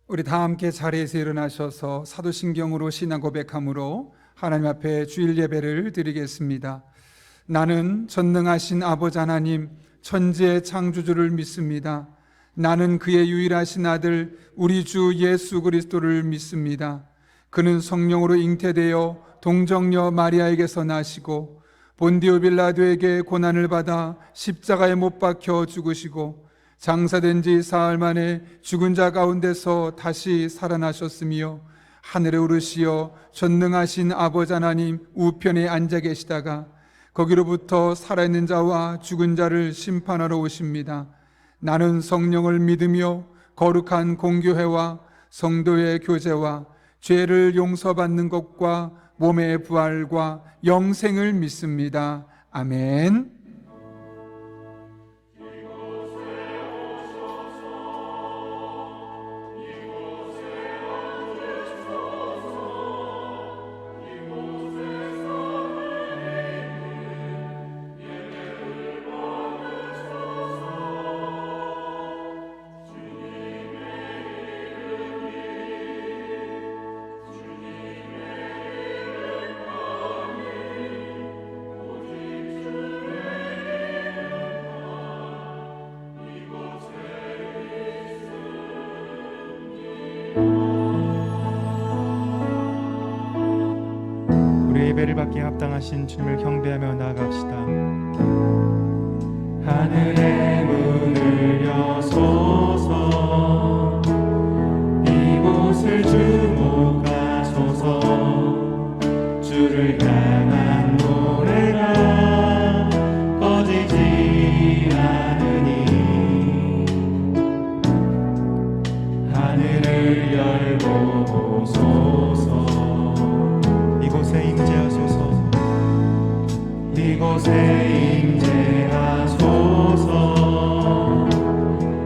우리 다 함께 자리에서 일어나셔서 사도신경으로 신앙 고백함으로 하나님 앞에 주일 예배를 드리겠습니다. 나는 전능하신 아버지 하나님 천지의 창조주를 믿습니다. 나는 그의 유일하신 아들 우리 주 예수 그리스도를 믿습니다. 그는 성령으로 잉태되어 동정녀 마리아에게서 나시고 본디오 빌라도에게 고난을 받아 십자가에 못 박혀 죽으시고 장사된 지 사흘 만에 죽은 자 가운데서 다시 살아나셨으며 하늘에 오르시어 전능하신 아버지 하나님 우편에 앉아 계시다가 거기로부터 살아있는 자와 죽은 자를 심판하러 오십니다. 나는 성령을 믿으며 거룩한 공교회와 성도의 교제와 죄를 용서받는 것과 몸의 부활과 영생을 믿습니다. 아멘. 예배를 받기에 합당하신 주님을 경배하며 나아갑시다. 하늘의 문을 여소서, 이곳을 주목하소서. 주를 향한 노래가 꺼지지 않으니 하늘을 열보소서. 이곳에 임재하소서. 이곳에 임재하소서.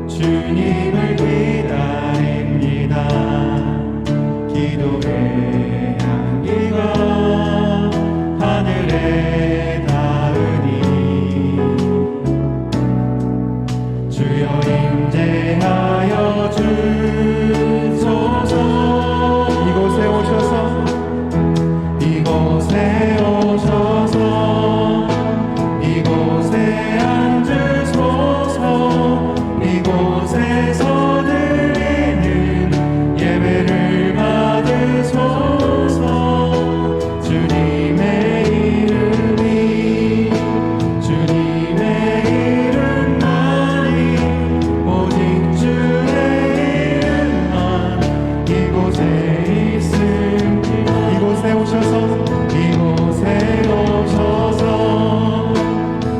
주님을 기다립니다. 기도의 향기가 하늘에 닿으니 주여 임재하여 주소서. 이곳에 오셔서 이곳에 오셔서 이곳에 앉으소서. 이곳에서 드리는 예배를 받으소서. 주님의 이름이 주님의 이름만이 오직 주의 이름만 이곳에 있으니 이곳에 오셔서 이곳에 오셔서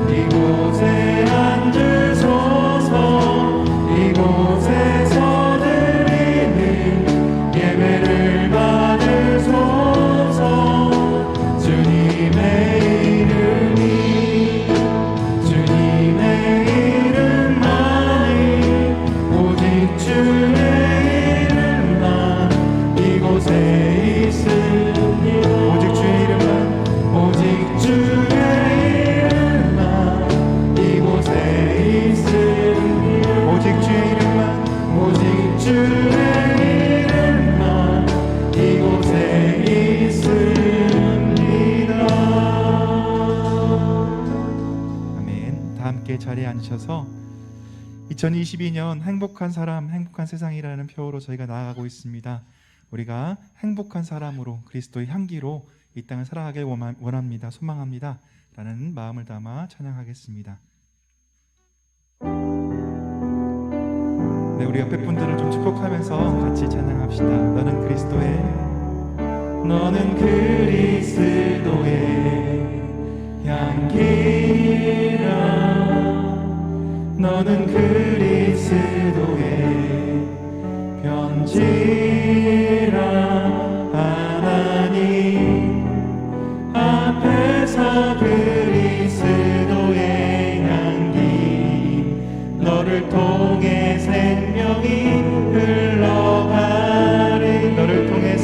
이곳에 앉으소서. 이곳에서 드리는 예배를 받으소서. 주님의 이름이 주님의 이름만이 오직 주의 이름만 이곳에 있으니 오직 주의 이름만 오직 주의 이름만 이곳에 있으니 오직 주의 이름만 오직 주의 이름만 이곳에 있습니다. 아멘. 다 함께 자리에 앉으셔서 2022년 행복한 사람, 행복한 세상이라는 표어로 저희가 나아가고 있습니다. 우리가 행복한 사람으로 그리스도의 향기로 이 땅을 살아가길 원합니다. 소망합니다. 라는 마음을 담아 찬양하겠습니다. 네, 우리 옆에 분들을 좀 축복하면서 같이 찬양합시다. 너는 그리스도의 향기라. 너는 그리스도의 편지라. 하나님 앞에서 그리스도의 향기 너를 통해 생명이 흘러가리. 너를 통해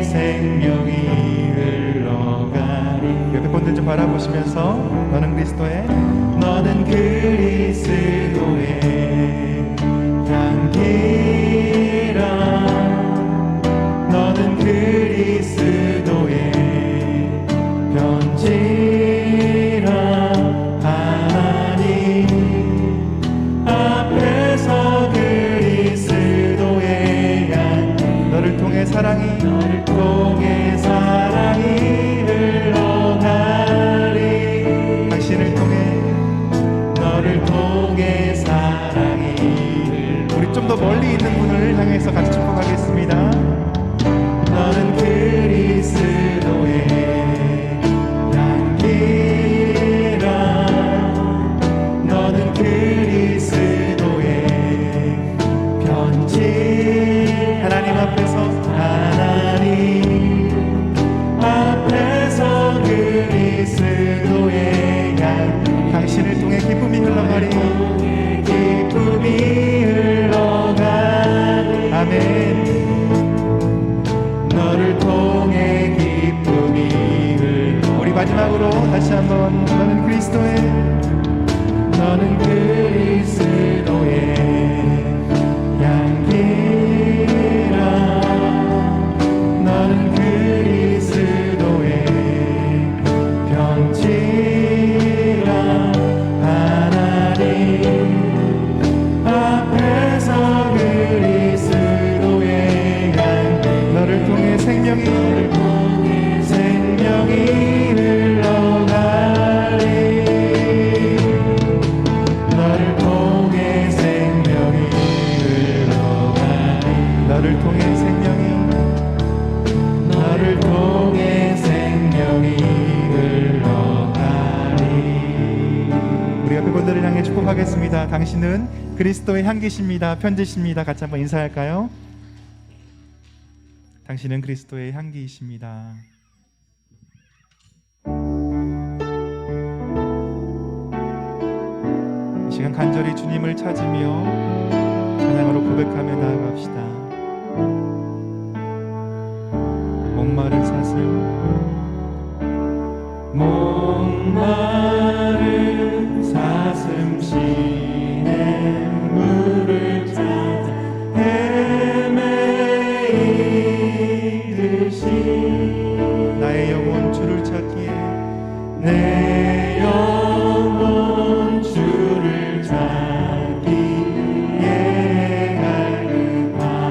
생명이 흘러가리. 옆에 분들 좀 바라보시면서 너는 그리스도의 너는 그리스도의 더 멀리 있는 분을 향해서 같이 축복하겠습니다. 너는 그리스도의 향기라. 너는 그리스도의 편지. 하나님 앞에서 그리스도의 향. 당신을 통해 기쁨이 흘러가리. 기쁨이 흘러가리. 아멘. 너를 통해 기쁨이 흘러가리. 우리 마지막으로 다시 한번 너는 그리스도의 너는 그리스도의 향기라. 너는 그리스도의 편지라. 하나님 앞에서 그리스도의 향기. 너를 통해 생명이 흘러가리. 너를 통해 생명이 흘러가리. 너를 통해 생명이 너를 통해 생명이 흘러가리. 우리 옆에 분들을 향해 축복하겠습니다. 당신은 그리스도의 향기십니다. 편지십니다. 같이 한번 인사할까요? 당신은 그리스도의 향기이십니다. 이 시간 간절히 주님을 찾으며 찬양으로 고백하며 나아갑시다. 목마른 사슴 목마른 사슴 시냇 물을 찾아 헤매이듯이 나의 영혼 주를 찾기에 내 영혼 주를 찾기에 갈급하다.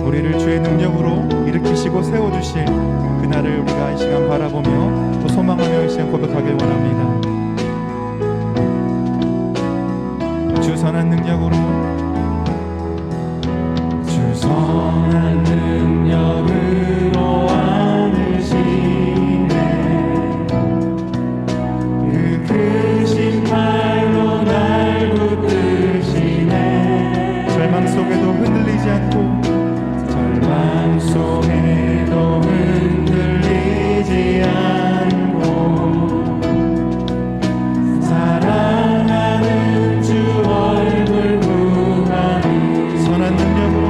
우리를 주의 능력으로 일으키시고 세워주실 그날을 우리가 이 시간 바라보며 또 소망하며 이 시간 고백하길 원합니다. 주 선한 능력으로, 주 선한 능력으로 안으시네. 그 크신 팔로 날 붙드시네. 절망 속에도 흔들리지 않고, 절망 속에도 흔들리지 않고 사랑하는 주 얼굴 구하니 선한 능력으로,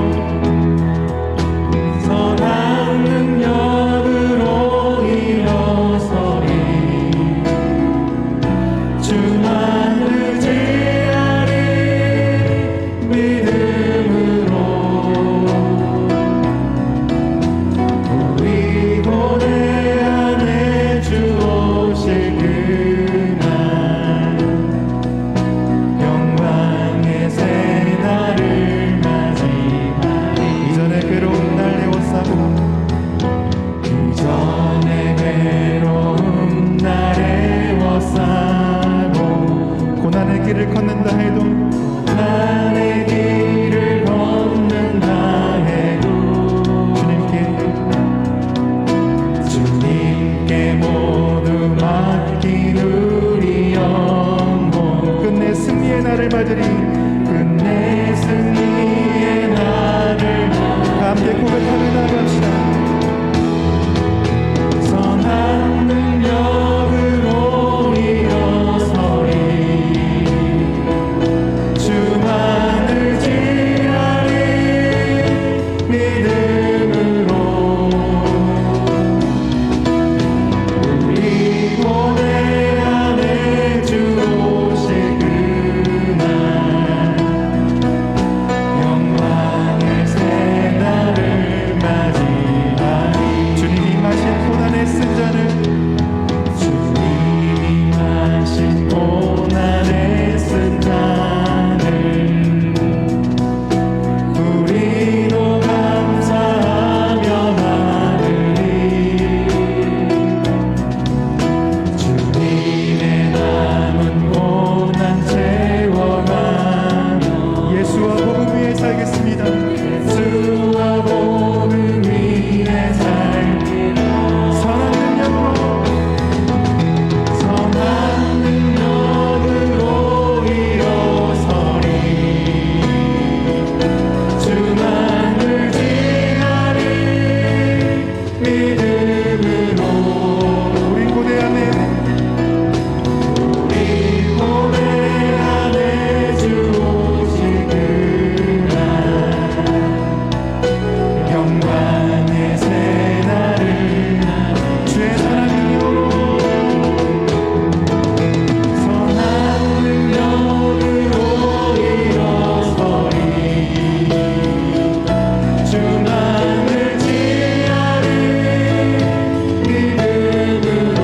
선한 능력으로 일어서리 주만 의지하리 믿음으로 우리 고대 안에 주 오실 그날 영광의 새날을 맞이하리. 이전에 괴로운 날 애워싸고 이전에 괴로운 날에 워싸고 고난의 길을 걷는다 해도 나의 길을 걷는다 해도 주님께 모두 맡긴 우리 영혼 끝내 승리의 날을 맞으리. 끝내 승리의 날을 다 함께 고백하며 나아갑시다. 선한 능력으로 일어서리 주만 의지하리 믿음으로 우리 고대 안에 주 오실 그날 영광의 새날을 맞이하리. 주님이 마신 고난의 쓴 잔을 주님이 마신 고난의 쓴 잔을 우리도 감사하며 나누리. 주님의 남은 고난 채워가며 예수와 복음 위에 살겠습니다. 예수와 복음 위에 살기로 선한 능력으로, 선한 능력으로 일어서리 주만 의지하리 믿음으로 우리 고대 안에 우리 고대 안에 주 오실 그날 영광의 새날을 주의 선한 능력으로, 선한 능력으로 일어서리 주만 의지하리 믿음으로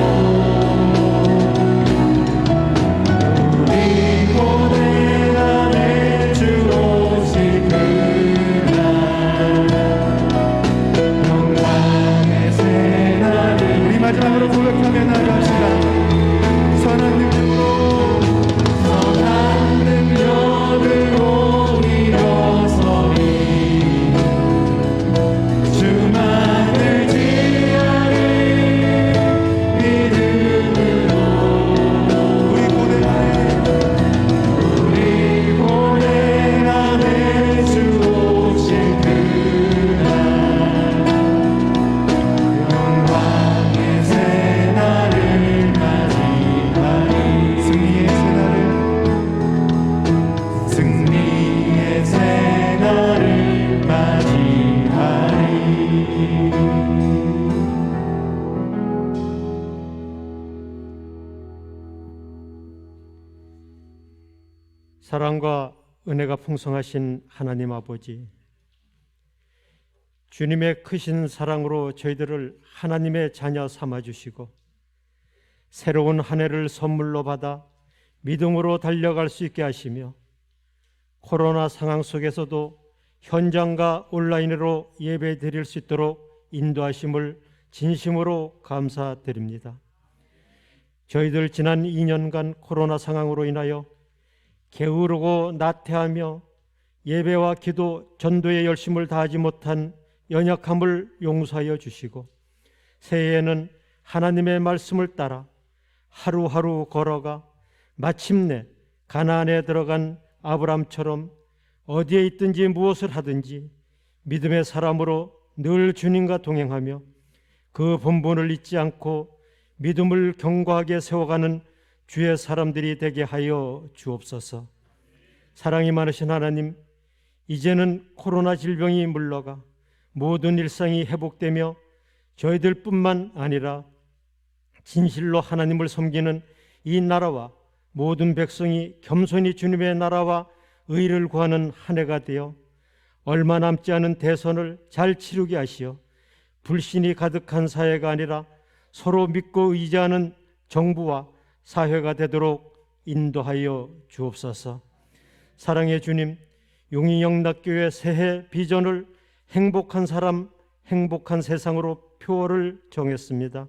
우리 고대 안에 주 오실 그날 영광의 새날을 우리 마지막으로 고백하며 나아갑시다. 선한 능력으로, 선한 능력으로 일어서리 주만 의지하리 믿음으로 우리 고대 안에 우리 고대 안에 주 오실 그날 영광의 새날을 맞이하리. 승리의 새날을, 승리의 새날을 맞이하리. 사랑과 은혜가 풍성하신 하나님 아버지, 주님의 크신 사랑으로 저희들을 하나님의 자녀 삼아주시고 새로운 한 해를 선물로 받아 믿음으로 달려갈 수 있게 하시며 코로나 상황 속에서도 현장과 온라인으로 예배 드릴 수 있도록 인도하심을 진심으로 감사드립니다. 저희들 지난 2년간 코로나 상황으로 인하여 게으르고 나태하며 예배와 기도, 전도에 열심을 다하지 못한 연약함을 용서하여 주시고 새해에는 하나님의 말씀을 따라 하루하루 걸어가 마침내 가나안에 들어간 아브람처럼 어디에 있든지 무엇을 하든지 믿음의 사람으로 늘 주님과 동행하며 그 본분을 잊지 않고 믿음을 견고하게 세워가는 주의 사람들이 되게 하여 주옵소서. 사랑이 많으신 하나님, 이제는 코로나 질병이 물러가 모든 일상이 회복되며 저희들뿐만 아니라 진실로 하나님을 섬기는 이 나라와 모든 백성이 겸손히 주님의 나라와 의를 구하는 한 해가 되어 얼마 남지 않은 대선을 잘 치르게 하시어 불신이 가득한 사회가 아니라 서로 믿고 의지하는 정부와 사회가 되도록 인도하여 주옵소서. 사랑의 주님, 용인영락교회 새해 비전을 행복한 사람, 행복한 세상으로 표어를 정했습니다.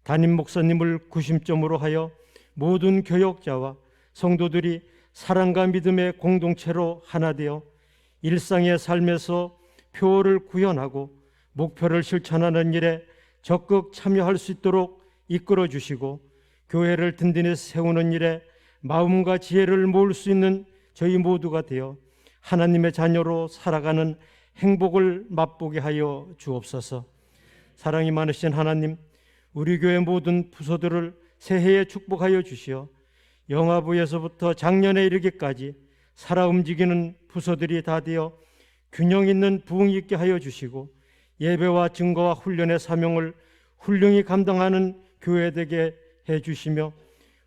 담임 목사님을 구심점으로 하여 모든 교역자와 성도들이 사랑과 믿음의 공동체로 하나 되어 일상의 삶에서 표어를 구현하고 목표를 실천하는 일에 적극 참여할 수 있도록 이끌어 주시고 교회를 든든히 세우는 일에 마음과 지혜를 모을 수 있는 저희 모두가 되어 하나님의 자녀로 살아가는 행복을 맛보게 하여 주옵소서. 사랑이 많으신 하나님, 우리 교회 모든 부서들을 새해에 축복하여 주시어 영화부에서부터 작년에 이르기까지 살아 움직이는 부서들이 다 되어 균형 있는 부흥이 있게 하여 주시고 예배와 증거와 훈련의 사명을 훌륭히 감당하는 교회 되게 해주시며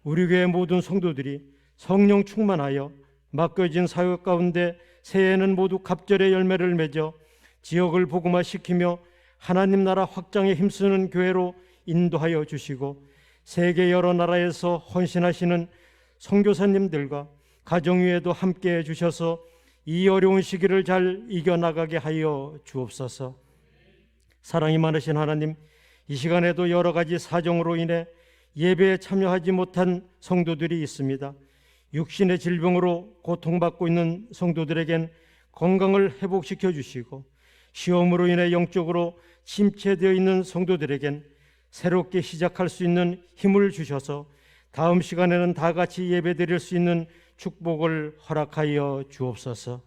우리 교회 모든 성도들이 성령 충만하여 맡겨진 사역 가운데 새해에는 모두 갑절의 열매를 맺어 지역을 복음화시키며 하나님 나라 확장에 힘쓰는 교회로 인도하여 주시고 세계 여러 나라에서 헌신하시는 선교사님들과 가정위에도 함께해 주셔서 이 어려운 시기를 잘 이겨나가게 하여 주옵소서. 사랑이 많으신 하나님, 이 시간에도 여러 가지 사정으로 인해 예배에 참여하지 못한 성도들이 있습니다. 육신의 질병으로 고통받고 있는 성도들에겐 건강을 회복시켜 주시고 시험으로 인해 영적으로 침체되어 있는 성도들에겐 새롭게 시작할 수 있는 힘을 주셔서 다음 시간에는 다 같이 예배드릴 수 있는 축복을 허락하여 주옵소서.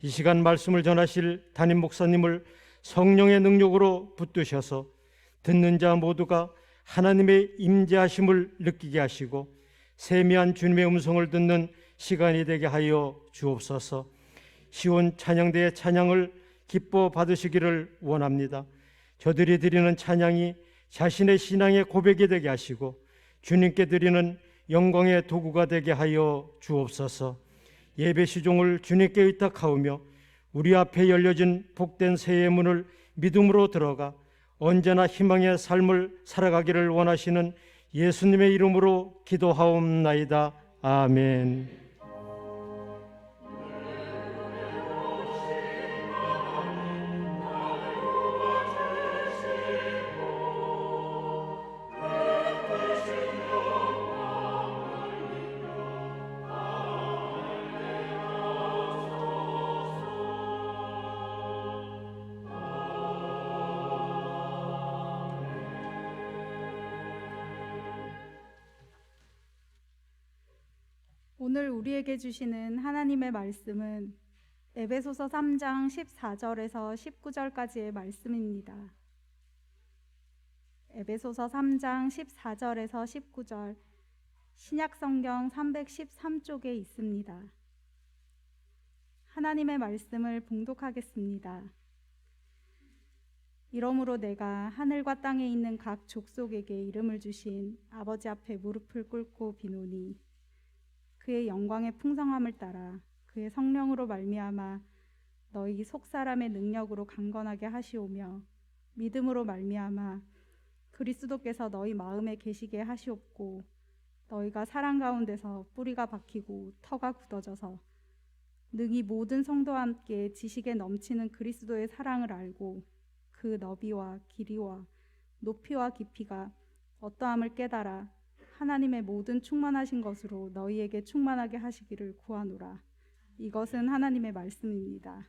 이 시간 말씀을 전하실 담임 목사님을 성령의 능력으로 붙드셔서 듣는 자 모두가 하나님의 임재하심을 느끼게 하시고 세미한 주님의 음성을 듣는 시간이 되게 하여 주옵소서. 시온 찬양대의 찬양을 기뻐 받으시기를 원합니다. 저들이 드리는 찬양이 자신의 신앙의 고백이 되게 하시고 주님께 드리는 영광의 도구가 되게 하여 주옵소서. 예배 시종을 주님께 의탁하오며 우리 앞에 열려진 복된 새해의 문을 믿음으로 들어가 언제나 희망의 삶을 살아가기를 원하시는 예수님의 이름으로 기도하옵나이다. 아멘. 오늘 우리에게 주시는 하나님의 말씀은 에베소서 3장 14절에서 19절까지의 말씀입니다. 에베소서 3장 14절에서 19절, 신약성경 313쪽에 있습니다. 하나님의 말씀을 봉독하겠습니다. 이러므로 내가 하늘과 땅에 있는 각 족속에게 이름을 주신 아버지 앞에 무릎을 꿇고 비노니 그의 영광의 풍성함을 따라 그의 성령으로 말미암아 너희 속사람의 능력으로 강건하게 하시오며 믿음으로 말미암아 그리스도께서 너희 마음에 계시게 하시옵고 너희가 사랑 가운데서 뿌리가 박히고 터가 굳어져서 능히 모든 성도와 함께 지식에 넘치는 그리스도의 사랑을 알고 그 너비와 길이와 높이와 깊이가 어떠함을 깨달아 하나님의 모든 충만하신 것으로 너희에게 충만하게 하시기를 구하노라. 이것은 하나님의 말씀입니다.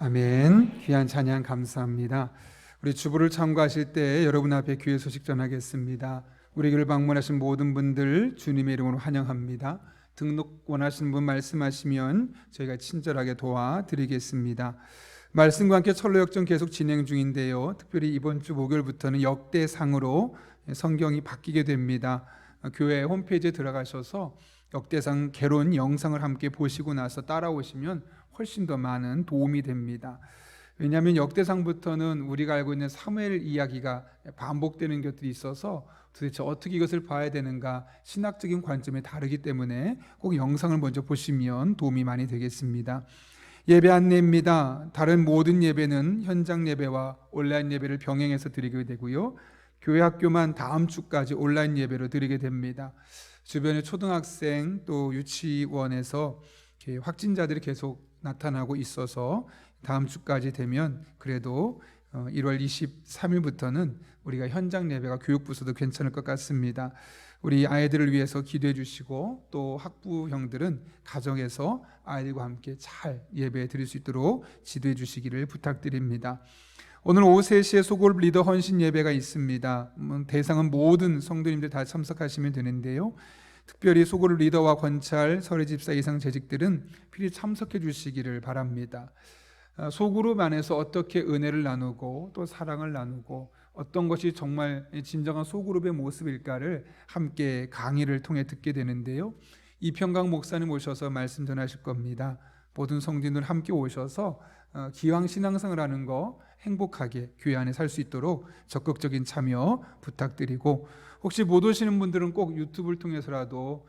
아멘. 귀한 찬양 감사합니다. 우리 주부를 참고하실 때 여러분 앞에 귀의 소식 전하겠습니다. 우리 교회를 방문하신 모든 분들 주님의 이름으로 환영합니다. 등록 원하시는 분 말씀하시면 저희가 친절하게 도와드리겠습니다. 말씀과 함께 철로역정 계속 진행 중인데요. 특별히 이번 주 목요일부터는 역대상으로 성경이 바뀌게 됩니다. 교회 홈페이지에 들어가셔서 역대상 개론 영상을 함께 보시고 나서 따라오시면 훨씬 더 많은 도움이 됩니다. 왜냐하면 역대상부터는 우리가 알고 있는 사무엘 이야기가 반복되는 것들이 있어서 도대체 어떻게 이것을 봐야 되는가 신학적인 관점이 다르기 때문에 꼭 영상을 먼저 보시면 도움이 많이 되겠습니다. 예배 안내입니다. 다른 모든 예배는 현장 예배와 온라인 예배를 병행해서 드리게 되고요. 교회 학교만 다음 주까지 온라인 예배로 드리게 됩니다. 주변의 초등학생 또 유치원에서 이렇게 확진자들이 계속 나타나고 있어서 다음 주까지 되면 그래도 1월 23일부터는 우리가 현장 예배가 교육부서도 괜찮을 것 같습니다. 우리 아이들을 위해서 기도해 주시고 또 학부형들은 가정에서 아이들과 함께 잘 예배 드릴 수 있도록 지도해 주시기를 부탁드립니다. 오늘 오후 3시에 소그룹 리더 헌신 예배가 있습니다. 대상은 모든 성도님들 다 참석하시면 되는데요. 특별히 소그룹 리더와 권찰, 서례 집사 이상 재직들은 필히 참석해 주시기를 바랍니다. 소그룹 안에서 어떻게 은혜를 나누고 또 사랑을 나누고 어떤 것이 정말 진정한 소그룹의 모습일까를 함께 강의를 통해 듣게 되는데요. 이평강 목사님 오셔서 말씀 전하실 겁니다. 모든 성도님들 함께 오셔서 기왕 신앙생활 하는 거 행복하게 교회 안에 살 수 있도록 적극적인 참여 부탁드리고, 혹시 못 오시는 분들은 꼭 유튜브를 통해서라도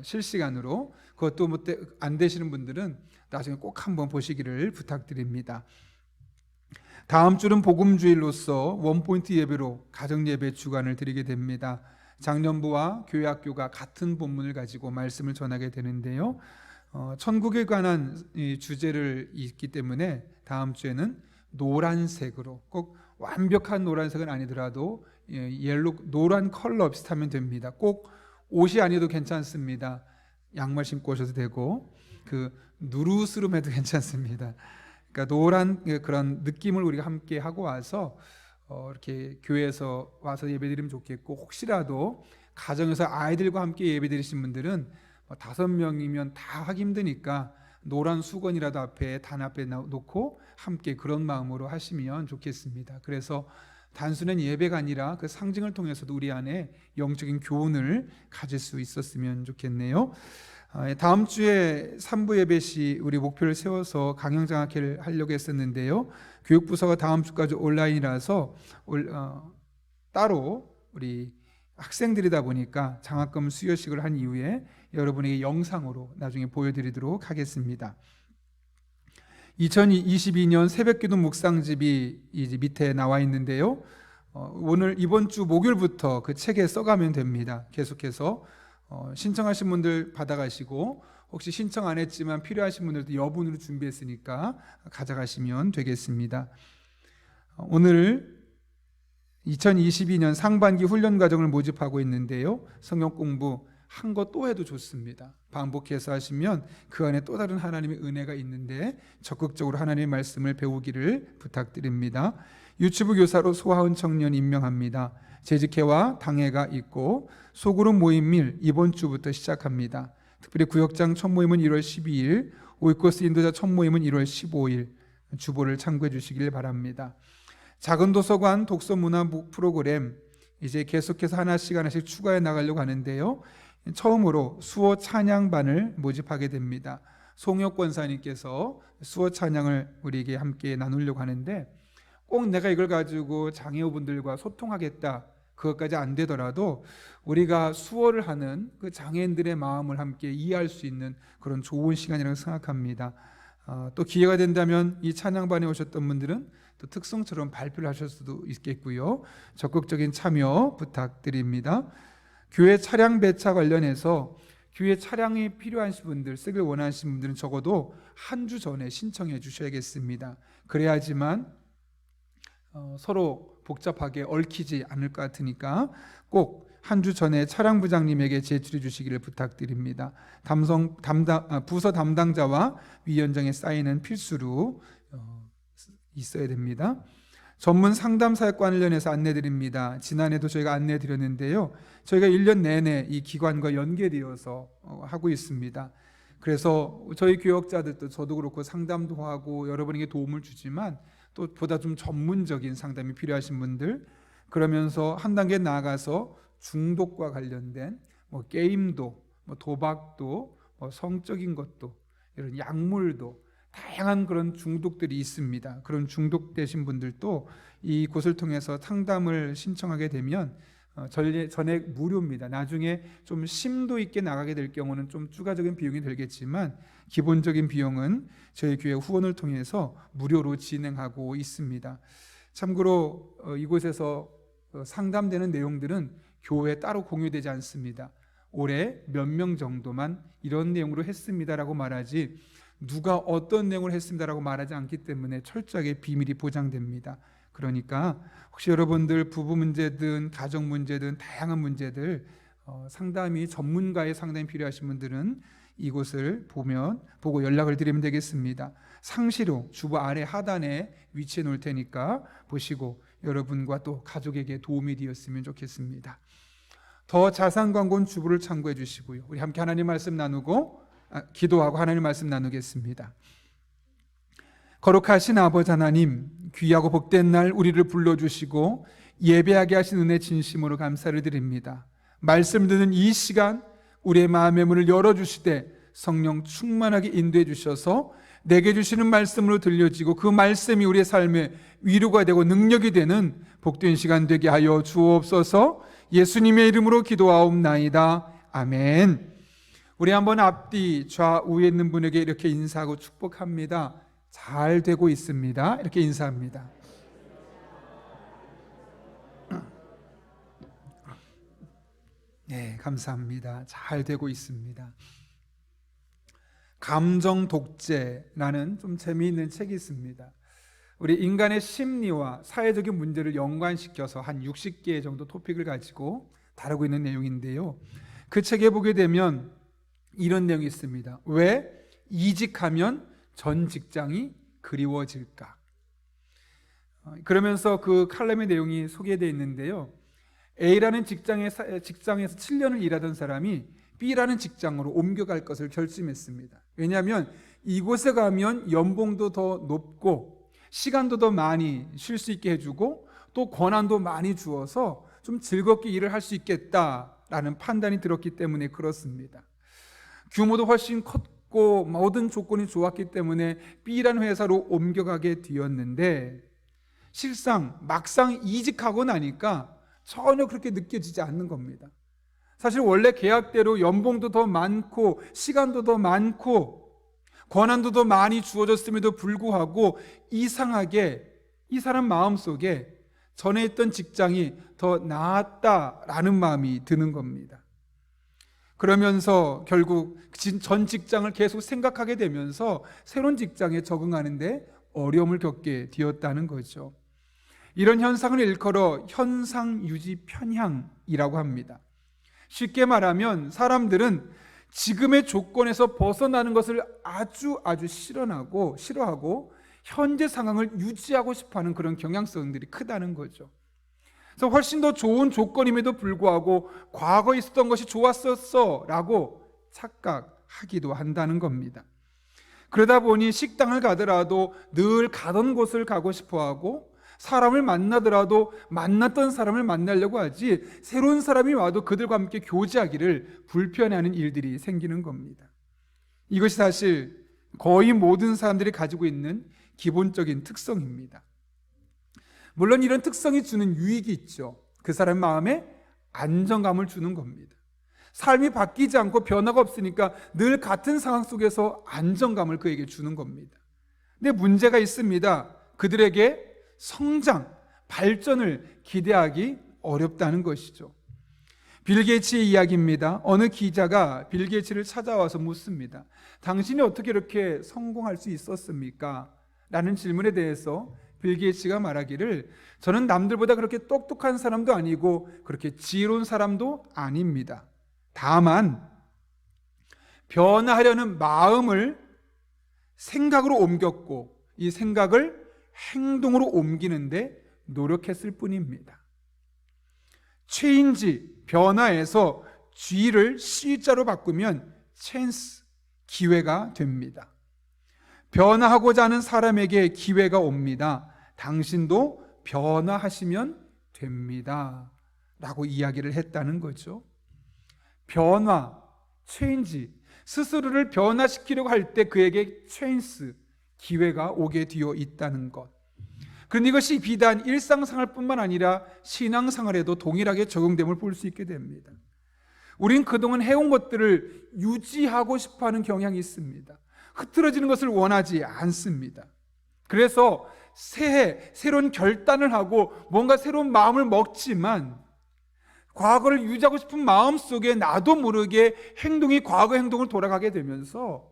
실시간으로, 그것도 안 되시는 분들은 나중에 꼭 한번 보시기를 부탁드립니다. 다음 주는 복음주일로서 원포인트 예배로 가정예배 주간을 드리게 됩니다. 작년부와 교회학교가 같은 본문을 가지고 말씀을 전하게 되는데요. 천국에 관한 이 주제를 있기 때문에 다음 주에는 노란색으로, 꼭 완벽한 노란색은 아니더라도 노란 컬러 비슷하면 됩니다. 꼭 옷이 아니어도 괜찮습니다. 양말 신고 오셔도 되고 그 누르스름 해도 괜찮습니다. 그러니까 노란 그런 느낌을 우리가 함께 하고 와서 이렇게 교회에서 와서 예배드리면 좋겠고, 혹시라도 가정에서 아이들과 함께 예배드리신 분들은 5명이면 다 하기 힘드니까 노란 수건이라도 단 앞에 놓고 함께 그런 마음으로 하시면 좋겠습니다. 그래서 단순한 예배가 아니라 그 상징을 통해서도 우리 안에 영적인 교훈을 가질 수 있었으면 좋겠네요. 다음 주에 3부 예배 시 우리 목표를 세워서 강형장학회를 하려고 했었는데요. 교육부서가 다음 주까지 온라인이라서 따로 우리 학생들이다 보니까 장학금 수여식을 한 이후에 여러분에게 영상으로 나중에 보여드리도록 하겠습니다. 2022년 새벽기도 묵상집이 이제 밑에 나와 있는데요. 이번 주 목요일부터 그 책에 써가면 됩니다. 계속해서 신청하신 분들 받아가시고, 혹시 신청 안 했지만 필요하신 분들도 여분으로 준비했으니까 가져가시면 되겠습니다. 오늘 2022년 상반기 훈련 과정을 모집하고 있는데요. 성경 공부 한 거 또 해도 좋습니다. 반복해서 하시면 그 안에 또 다른 하나님의 은혜가 있는데 적극적으로 하나님의 말씀을 배우기를 부탁드립니다. 유치부 교사로 소하은 청년 임명합니다. 재직회와 당회가 있고 소그룹 모임일 이번 주부터 시작합니다. 특별히 구역장 첫 모임은 1월 12일, 오이코스 인도자 첫 모임은 1월 15일, 주보를 참고해 주시길 바랍니다. 작은 도서관 독서 문화 프로그램 이제 계속해서 하나씩 추가해 나가려고 하는데요. 처음으로 수어 찬양반을 모집하게 됩니다. 송혁 권사님께서 수어 찬양을 우리에게 함께 나누려고 하는데, 꼭 내가 이걸 가지고 장애우분들과 소통하겠다, 그것까지 안 되더라도 우리가 수어를 하는 그 장애인들의 마음을 함께 이해할 수 있는 그런 좋은 시간이라고 생각합니다. 또 기회가 된다면 이 찬양반에 오셨던 분들은 또 특성처럼 발표를 하실 수도 있겠고요. 적극적인 참여 부탁드립니다. 교회 차량 배차 관련해서 교회 차량이 필요하신 분들, 쓰길 원하시는 분들은 적어도 한 주 전에 신청해 주셔야겠습니다. 그래야지만 서로 복잡하게 얽히지 않을 것 같으니까 꼭 한 주 전에 차량 부장님에게 제출해 주시기를 부탁드립니다. 부서 담당자와 위원장의 사인은 필수로 있어야 됩니다. 전문 상담 사역 관련해서 안내드립니다. 지난해도 저희가 안내드렸는데요. 저희가 1년 내내 이 기관과 연계되어서 하고 있습니다. 그래서 저희 교역자들도, 저도 그렇고 상담도 하고 여러분에게 도움을 주지만 또 보다 좀 전문적인 상담이 필요하신 분들, 그러면서 한 단계 나아가서 중독과 관련된 게임도, 도박도, 성적인 것도, 이런 약물도, 다양한 그런 중독들이 있습니다. 그런 중독되신 분들도 이곳을 통해서 상담을 신청하게 되면 전액 무료입니다. 나중에 좀 심도 있게 나가게 될 경우는 좀 추가적인 비용이 들겠지만 기본적인 비용은 저희 교회 후원을 통해서 무료로 진행하고 있습니다. 참고로 이곳에서 상담되는 내용들은 교회에 따로 공유되지 않습니다. 올해 몇 명 정도만 이런 내용으로 했습니다라고 말하지 누가 어떤 내용을 했습니다라고 말하지 않기 때문에 철저하게 비밀이 보장됩니다. 그러니까 혹시 여러분들 부부 문제든 가정 문제든 다양한 문제들 상담이 전문가의 상담이 필요하신 분들은 이곳을 보고 연락을 드리면 되겠습니다. 상시로 주보 아래 하단에 위치해 놓을 테니까 보시고 여러분과 또 가족에게 도움이 되었으면 좋겠습니다. 더 자세한 광고는 주보를 참고해 주시고요. 우리 함께 하나님 말씀 나누고 기도하고 하나님 말씀 나누겠습니다. 거룩하신 아버지 하나님, 귀하고 복된 날 우리를 불러주시고 예배하게 하신 은혜 진심으로 감사를 드립니다. 말씀 듣는 이 시간 우리의 마음의 문을 열어주시되 성령 충만하게 인도해 주셔서 내게 주시는 말씀으로 들려지고 그 말씀이 우리의 삶에 위로가 되고 능력이 되는 복된 시간 되게 하여 주옵소서. 예수님의 이름으로 기도하옵나이다. 아멘. 우리 한번 앞뒤 좌우에 있는 분에게 이렇게 인사하고 축복합니다. 잘 되고 있습니다. 이렇게 인사합니다. 네, 감사합니다. 잘 되고 있습니다. 감정 독재라는 좀 재미있는 책이 있습니다. 우리 인간의 심리와 사회적인 문제를 연관시켜서 한 60개 정도 토픽을 가지고 다루고 있는 내용인데요. 그 책에 보게 되면 이런 내용이 있습니다. 왜 이직하면 전 직장이 그리워질까? 그러면서 그 칼럼의 내용이 소개되어 있는데요. A라는 직장에서 7년을 일하던 사람이 B라는 직장으로 옮겨갈 것을 결심했습니다. 왜냐하면 이곳에 가면 연봉도 더 높고 시간도 더 많이 쉴 수 있게 해주고 또 권한도 많이 주어서 좀 즐겁게 일을 할 수 있겠다라는 판단이 들었기 때문에 그렇습니다. 규모도 훨씬 컸고 모든 조건이 좋았기 때문에 B라는 회사로 옮겨가게 되었는데 실상 막상 이직하고 나니까 전혀 그렇게 느껴지지 않는 겁니다. 사실 원래 계약대로 연봉도 더 많고 시간도 더 많고 권한도 더 많이 주어졌음에도 불구하고 이상하게 이 사람 마음속에 전에 있던 직장이 더 나았다라는 마음이 드는 겁니다. 그러면서 결국 전 직장을 계속 생각하게 되면서 새로운 직장에 적응하는데 어려움을 겪게 되었다는 거죠. 이런 현상을 일컬어 현상유지 편향이라고 합니다. 쉽게 말하면 사람들은 지금의 조건에서 벗어나는 것을 아주 싫어하고 현재 상황을 유지하고 싶어하는 그런 경향성들이 크다는 거죠. 그래서 훨씬 더 좋은 조건임에도 불구하고 과거에 있었던 것이 좋았었어라고 착각하기도 한다는 겁니다. 그러다 보니 식당을 가더라도 늘 가던 곳을 가고 싶어하고 사람을 만나더라도 만났던 사람을 만나려고 하지 새로운 사람이 와도 그들과 함께 교제하기를 불편해하는 일들이 생기는 겁니다. 이것이 사실 거의 모든 사람들이 가지고 있는 기본적인 특성입니다. 물론 이런 특성이 주는 유익이 있죠. 그 사람 마음에 안정감을 주는 겁니다. 삶이 바뀌지 않고 변화가 없으니까 늘 같은 상황 속에서 안정감을 그에게 주는 겁니다. 근데 문제가 있습니다. 그들에게 성장, 발전을 기대하기 어렵다는 것이죠. 빌 게이츠의 이야기입니다. 어느 기자가 빌 게이츠를 찾아와서 묻습니다. 당신이 어떻게 이렇게 성공할 수 있었습니까? 라는 질문에 대해서 빌 게이츠가 말하기를 저는 남들보다 그렇게 똑똑한 사람도 아니고 그렇게 지혜로운 사람도 아닙니다. 다만 변화하려는 마음을 생각으로 옮겼고 이 생각을 행동으로 옮기는데 노력했을 뿐입니다. 체인지, 변화에서 G를 C자로 바꾸면 찬스, 기회가 됩니다. 변화하고자 하는 사람에게 기회가 옵니다. 당신도 변화하시면 됩니다. 라고 이야기를 했다는 거죠. 변화, 체인지, 스스로를 변화시키려고 할 때 그에게 찬스, 기회가 오게 되어 있다는 것. 그런데 이것이 비단 일상생활뿐만 아니라 신앙생활에도 동일하게 적용됨을 볼 수 있게 됩니다. 우린 그동안 해온 것들을 유지하고 싶어하는 경향이 있습니다. 흐트러지는 것을 원하지 않습니다. 그래서 새해 새로운 결단을 하고 뭔가 새로운 마음을 먹지만 과거를 유지하고 싶은 마음속에 나도 모르게 행동이 과거 행동을 돌아가게 되면서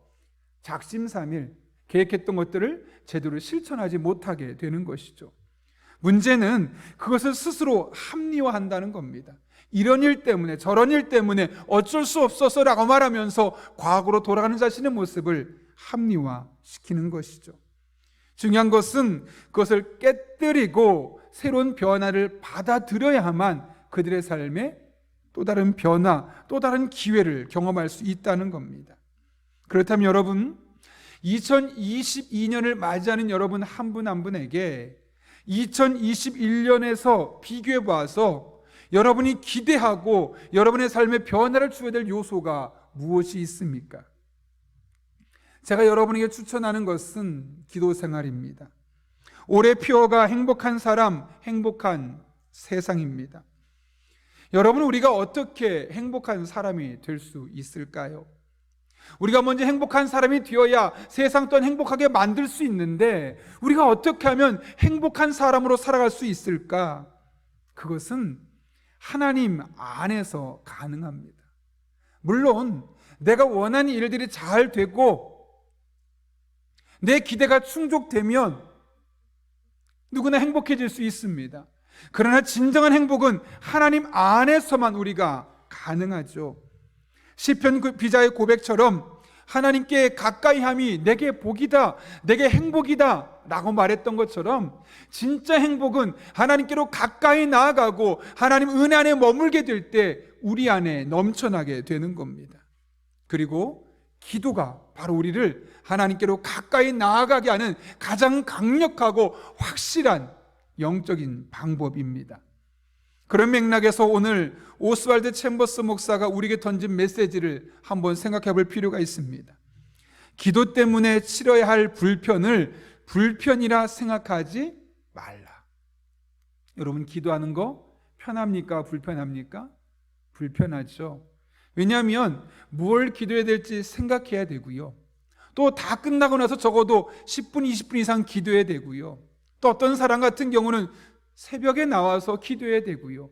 작심삼일 계획했던 것들을 제대로 실천하지 못하게 되는 것이죠. 문제는 그것을 스스로 합리화한다는 겁니다. 이런 일 때문에 저런 일 때문에 어쩔 수 없어서라고 말하면서 과거로 돌아가는 자신의 모습을 합리화시키는 것이죠. 중요한 것은 그것을 깨뜨리고 새로운 변화를 받아들여야만 그들의 삶에 또 다른 변화, 또 다른 기회를 경험할 수 있다는 겁니다. 그렇다면 여러분, 2022년을 맞이하는 여러분 한 분 한 분에게 2021년에서 비교해 봐서 여러분이 기대하고 여러분의 삶에 변화를 주어야 될 요소가 무엇이 있습니까? 제가 여러분에게 추천하는 것은 기도 생활입니다. 올해 표어가 행복한 사람, 행복한 세상입니다. 여러분, 우리가 어떻게 행복한 사람이 될 수 있을까요? 우리가 먼저 행복한 사람이 되어야 세상 또한 행복하게 만들 수 있는데 우리가 어떻게 하면 행복한 사람으로 살아갈 수 있을까? 그것은 하나님 안에서 가능합니다. 물론 내가 원하는 일들이 잘 되고 내 기대가 충족되면 누구나 행복해질 수 있습니다. 그러나 진정한 행복은 하나님 안에서만 우리가 가능하죠. 시편 기자의 고백처럼 하나님께 가까이함이 내게 복이다, 내게 행복이다 라고 말했던 것처럼 진짜 행복은 하나님께로 가까이 나아가고 하나님 은혜 안에 머물게 될 때 우리 안에 넘쳐나게 되는 겁니다. 그리고 기도가 바로 우리를 하나님께로 가까이 나아가게 하는 가장 강력하고 확실한 영적인 방법입니다. 그런 맥락에서 오늘 오스왈드 챔버스 목사가 우리에게 던진 메시지를 한번 생각해 볼 필요가 있습니다. 기도 때문에 치러야 할 불편을 불편이라 생각하지 말라. 여러분, 기도하는 거 편합니까? 불편합니까? 불편하죠. 왜냐하면 뭘 기도해야 될지 생각해야 되고요. 또 다 끝나고 나서 적어도 10분, 20분 이상 기도해야 되고요. 또 어떤 사람 같은 경우는 새벽에 나와서 기도해야 되고요.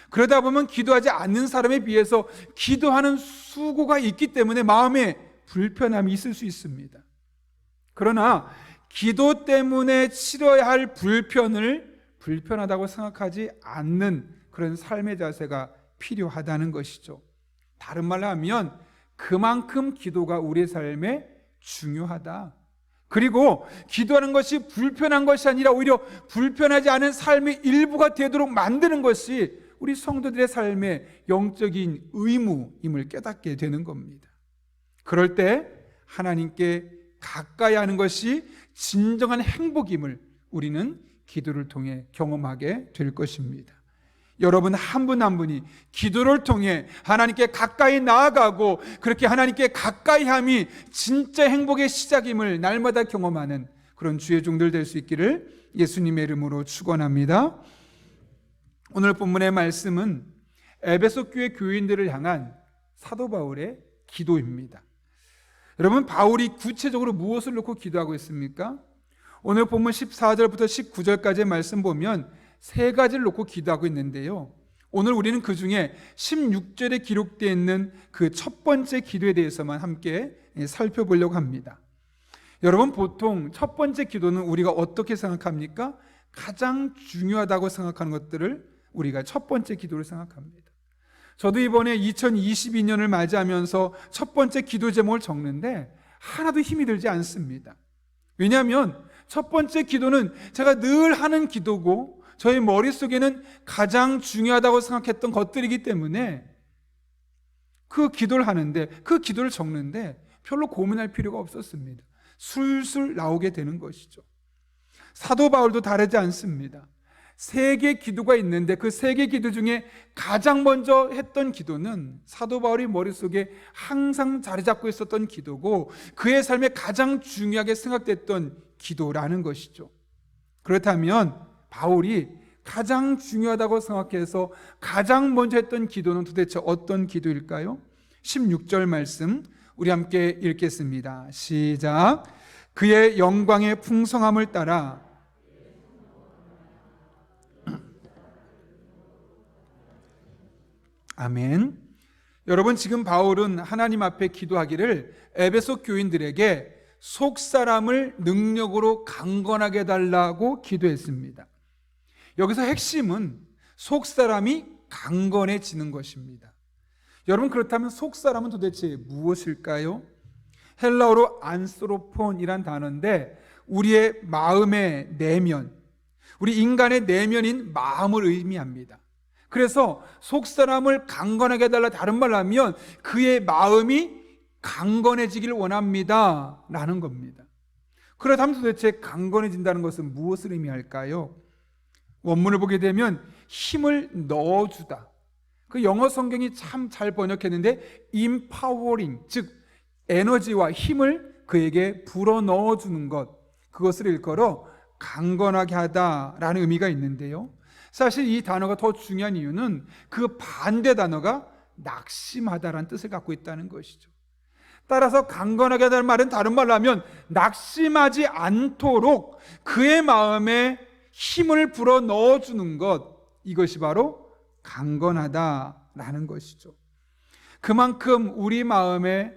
그러다 보면 기도하지 않는 사람에 비해서 기도하는 수고가 있기 때문에 마음에 불편함이 있을 수 있습니다. 그러나 기도 때문에 치러야 할 불편을 불편하다고 생각하지 않는 그런 삶의 자세가 필요하다는 것이죠. 다른 말로 하면 그만큼 기도가 우리의 삶에 중요하다. 그리고 기도하는 것이 불편한 것이 아니라 오히려 불편하지 않은 삶의 일부가 되도록 만드는 것이 우리 성도들의 삶의 영적인 의무임을 깨닫게 되는 겁니다. 그럴 때 하나님께 가까이 하는 것이 진정한 행복임을 우리는 기도를 통해 경험하게 될 것입니다. 여러분 한 분 한 분이 기도를 통해 하나님께 가까이 나아가고 그렇게 하나님께 가까이함이 진짜 행복의 시작임을 날마다 경험하는 그런 주의 종들 될 수 있기를 예수님의 이름으로 축원합니다. 오늘 본문의 말씀은 에베소 교회 교인들을 향한 사도 바울의 기도입니다. 여러분, 바울이 구체적으로 무엇을 놓고 기도하고 있습니까? 오늘 본문 14절부터 19절까지의 말씀 보면 세 가지를 놓고 기도하고 있는데요. 오늘 우리는 그 중에 16절에 기록되어 있는 그 첫 번째 기도에 대해서만 함께 살펴보려고 합니다. 여러분, 보통 첫 번째 기도는 우리가 어떻게 생각합니까? 가장 중요하다고 생각하는 것들을 우리가 첫 번째 기도로 생각합니다. 저도 이번에 2022년을 맞이하면서 첫 번째 기도 제목을 적는데 하나도 힘이 들지 않습니다. 왜냐하면 첫 번째 기도는 제가 늘 하는 기도고 저희 머릿속에는 가장 중요하다고 생각했던 것들이기 때문에 그 기도를 하는데, 그 기도를 적는데 별로 고민할 필요가 없었습니다. 술술 나오게 되는 것이죠. 사도 바울도 다르지 않습니다. 세 개의 기도가 있는데 그 세 개의 기도 중에 가장 먼저 했던 기도는 사도 바울이 머릿속에 항상 자리 잡고 있었던 기도고 그의 삶에 가장 중요하게 생각됐던 기도라는 것이죠. 그렇다면 바울이 가장 중요하다고 생각해서 가장 먼저 했던 기도는 도대체 어떤 기도일까요? 16절 말씀 우리 함께 읽겠습니다. 시작. 그의 영광의 풍성함을 따라 아멘. 여러분, 지금 바울은 하나님 앞에 기도하기를 에베소 교인들에게 속사람을 능력으로 강건하게 해달라고 기도했습니다. 여기서 핵심은 속사람이 강건해지는 것입니다. 여러분, 그렇다면 속사람은 도대체 무엇일까요? 헬라어로 안스로폰이란 단어인데 우리의 마음의 내면, 우리 인간의 내면인 마음을 의미합니다. 그래서 속사람을 강건하게 해달라, 다른 말로 하면 그의 마음이 강건해지기를 원합니다 라는 겁니다. 그렇다면 도대체 강건해진다는 것은 무엇을 의미할까요? 원문을 보게 되면 힘을 넣어주다. 그 영어 성경이 참 잘 번역했는데 empowering, 즉 에너지와 힘을 그에게 불어넣어주는 것, 그것을 일컬어 강건하게 하다라는 의미가 있는데요, 사실 이 단어가 더 중요한 이유는 그 반대 단어가 낙심하다라는 뜻을 갖고 있다는 것이죠. 따라서 강건하게 하다는 말은 다른 말로 하면 낙심하지 않도록 그의 마음에 힘을 불어넣어주는 것, 이것이 바로 강건하다라는 것이죠. 그만큼 우리 마음의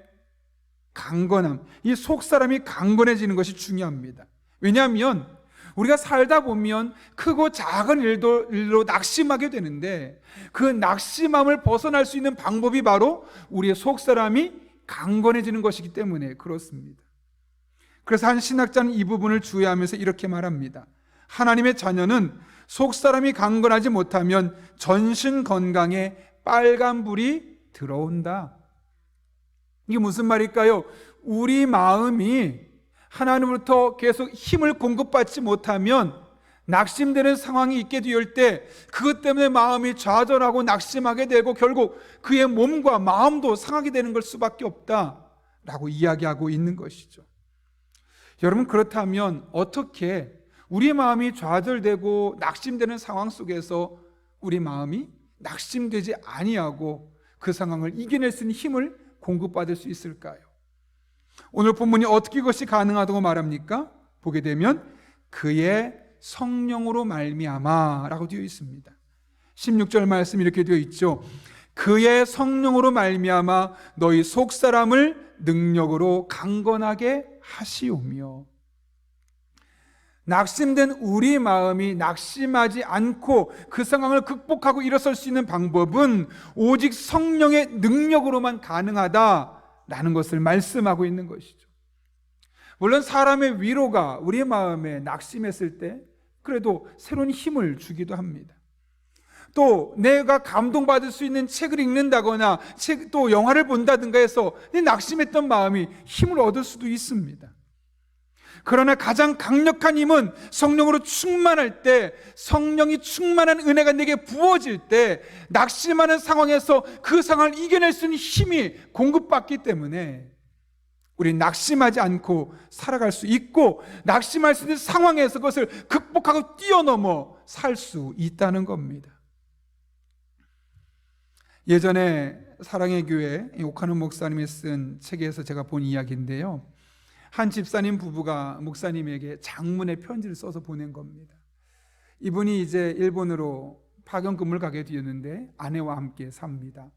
강건함, 이 속사람이 강건해지는 것이 중요합니다. 왜냐하면 우리가 살다 보면 크고 작은 일로 낙심하게 되는데 그 낙심함을 벗어날 수 있는 방법이 바로 우리의 속사람이 강건해지는 것이기 때문에 그렇습니다. 그래서 한 신학자는 이 부분을 주의하면서 이렇게 말합니다. 하나님의 자녀는 속사람이 강건하지 못하면 전신 건강에 빨간불이 들어온다. 이게 무슨 말일까요? 우리 마음이 하나님으로부터 계속 힘을 공급받지 못하면 낙심되는 상황이 있게 되올 때 그것 때문에 마음이 좌절하고 낙심하게 되고 결국 그의 몸과 마음도 상하게 되는 걸 수밖에 없다라고 이야기하고 있는 것이죠. 여러분, 그렇다면 어떻게 우리 마음이 좌절되고 낙심되는 상황 속에서 우리 마음이 낙심되지 아니하고 그 상황을 이겨낼 수 있는 힘을 공급받을 수 있을까요? 오늘 본문이 어떻게 그것이 가능하다고 말합니까? 보게 되면 그의 성령으로 말미암아 라고 되어 있습니다. 16절 말씀 이렇게 되어 있죠. 그의 성령으로 말미암아 너희 속사람을 능력으로 강건하게 하시오며. 낙심된 우리 마음이 낙심하지 않고 그 상황을 극복하고 일어설 수 있는 방법은 오직 성령의 능력으로만 가능하다라는 것을 말씀하고 있는 것이죠. 물론 사람의 위로가 우리 마음에 낙심했을 때 그래도 새로운 힘을 주기도 합니다. 또 내가 감동받을 수 있는 책을 읽는다거나 또 영화를 본다든가 해서 내 낙심했던 마음이 힘을 얻을 수도 있습니다. 그러나 가장 강력한 힘은 성령으로 충만할 때, 성령이 충만한 은혜가 내게 부어질 때 낙심하는 상황에서 그 상황을 이겨낼 수 있는 힘이 공급받기 때문에 우리 낙심하지 않고 살아갈 수 있고 낙심할 수 있는 상황에서 그것을 극복하고 뛰어넘어 살 수 있다는 겁니다. 예전에 사랑의 교회 옥하는 목사님이 쓴 책에서 제가 본 이야기인데요, 한 집사님 부부가 목사님에게 장문의 편지를 써서 보낸 겁니다. 이분이 이제 일본으로 파견근무를 가게 되었는데 아내와 함께 삽니다.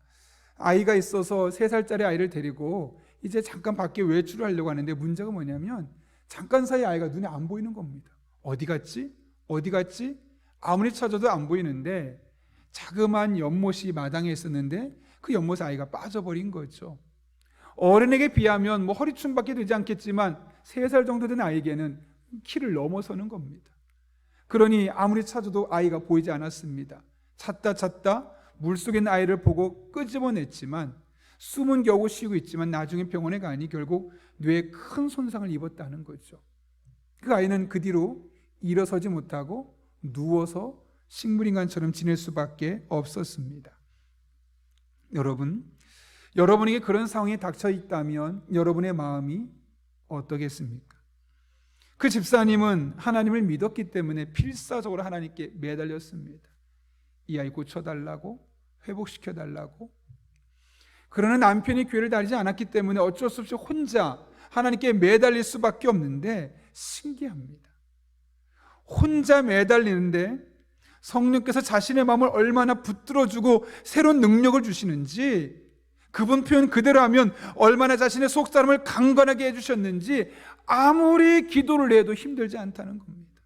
아이가 있어서 3살짜리 아이를 데리고 이제 잠깐 밖에 외출을 하려고 하는데 문제가 뭐냐면 잠깐 사이 아이가 눈에 안 보이는 겁니다. 어디 갔지? 어디 갔지? 아무리 찾아도 안 보이는데 자그마한 연못이 마당에 있었는데 그 연못에 아이가 빠져버린 거죠. 어른에게 비하면 허리춤밖에 되지 않겠지만 3살 정도 된 아이에게는 키를 넘어서는 겁니다. 그러니 아무리 찾아도 아이가 보이지 않았습니다. 찾다 물속에 있는 아이를 보고 끄집어냈지만 숨은 겨우 쉬고 있지만 나중에 병원에 가니 결국 뇌에 큰 손상을 입었다는 거죠. 그 아이는 그 뒤로 일어서지 못하고 누워서 식물인간처럼 지낼 수밖에 없었습니다. 여러분에게 그런 상황이 닥쳐 있다면 여러분의 마음이 어떠겠습니까? 그 집사님은 하나님을 믿었기 때문에 필사적으로 하나님께 매달렸습니다. 이 아이 고쳐달라고, 회복시켜달라고. 그러나 남편이 교회를 다니지 않았기 때문에 어쩔 수 없이 혼자 하나님께 매달릴 수밖에 없는데 신기합니다. 혼자 매달리는데 성령께서 자신의 마음을 얼마나 붙들어주고 새로운 능력을 주시는지, 그분 표현 그대로 하면 얼마나 자신의 속사람을 강건하게 해주셨는지 아무리 기도를 해도 힘들지 않다는 겁니다.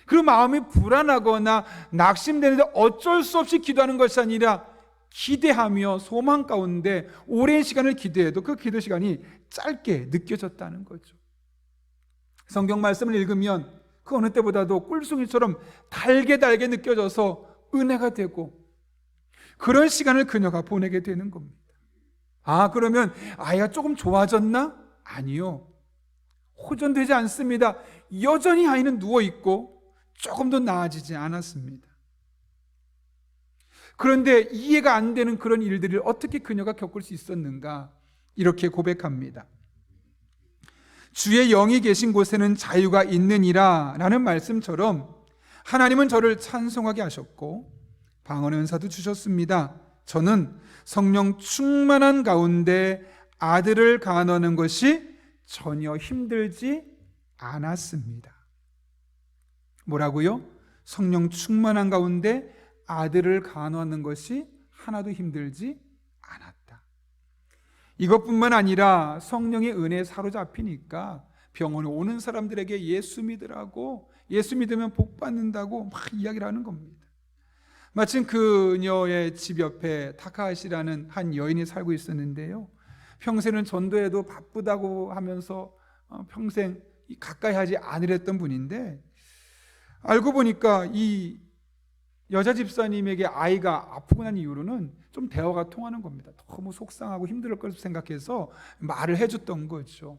그 마음이 불안하거나 낙심되는데 어쩔 수 없이 기도하는 것이 아니라 기대하며 소망 가운데 오랜 시간을 기도해도 그 기도 시간이 짧게 느껴졌다는 거죠. 성경 말씀을 읽으면 그 어느 때보다도 꿀송이처럼 달게 느껴져서 은혜가 되고, 그런 시간을 그녀가 보내게 되는 겁니다. 그러면 아이가 조금 좋아졌나? 아니요. 호전되지 않습니다. 여전히 아이는 누워있고 조금도 나아지지 않았습니다. 그런데 이해가 안 되는 그런 일들을 어떻게 그녀가 겪을 수 있었는가? 이렇게 고백합니다. 주의 영이 계신 곳에는 자유가 있느니라 라는 말씀처럼 하나님은 저를 찬송하게 하셨고 방언의 은사도 주셨습니다. 저는 성령 충만한 가운데 아들을 간호하는 것이 전혀 힘들지 않았습니다. 뭐라고요? 성령 충만한 가운데 아들을 간호하는 것이 하나도 힘들지 않았다. 이것뿐만 아니라 성령의 은혜에 사로잡히니까 병원에 오는 사람들에게 예수 믿으라고, 예수 믿으면 복 받는다고 막 이야기를 하는 겁니다. 마침 그녀의 집 옆에 타카하시라는 한 여인이 살고 있었는데요, 평소에는 전도에도 바쁘다고 하면서 평생 가까이 하지 않으랬던 분인데, 알고 보니까 이 여자 집사님에게 아이가 아프고 난 이후로는 좀 대화가 통하는 겁니다. 너무 속상하고 힘들 걸 생각해서 말을 해줬던 거죠.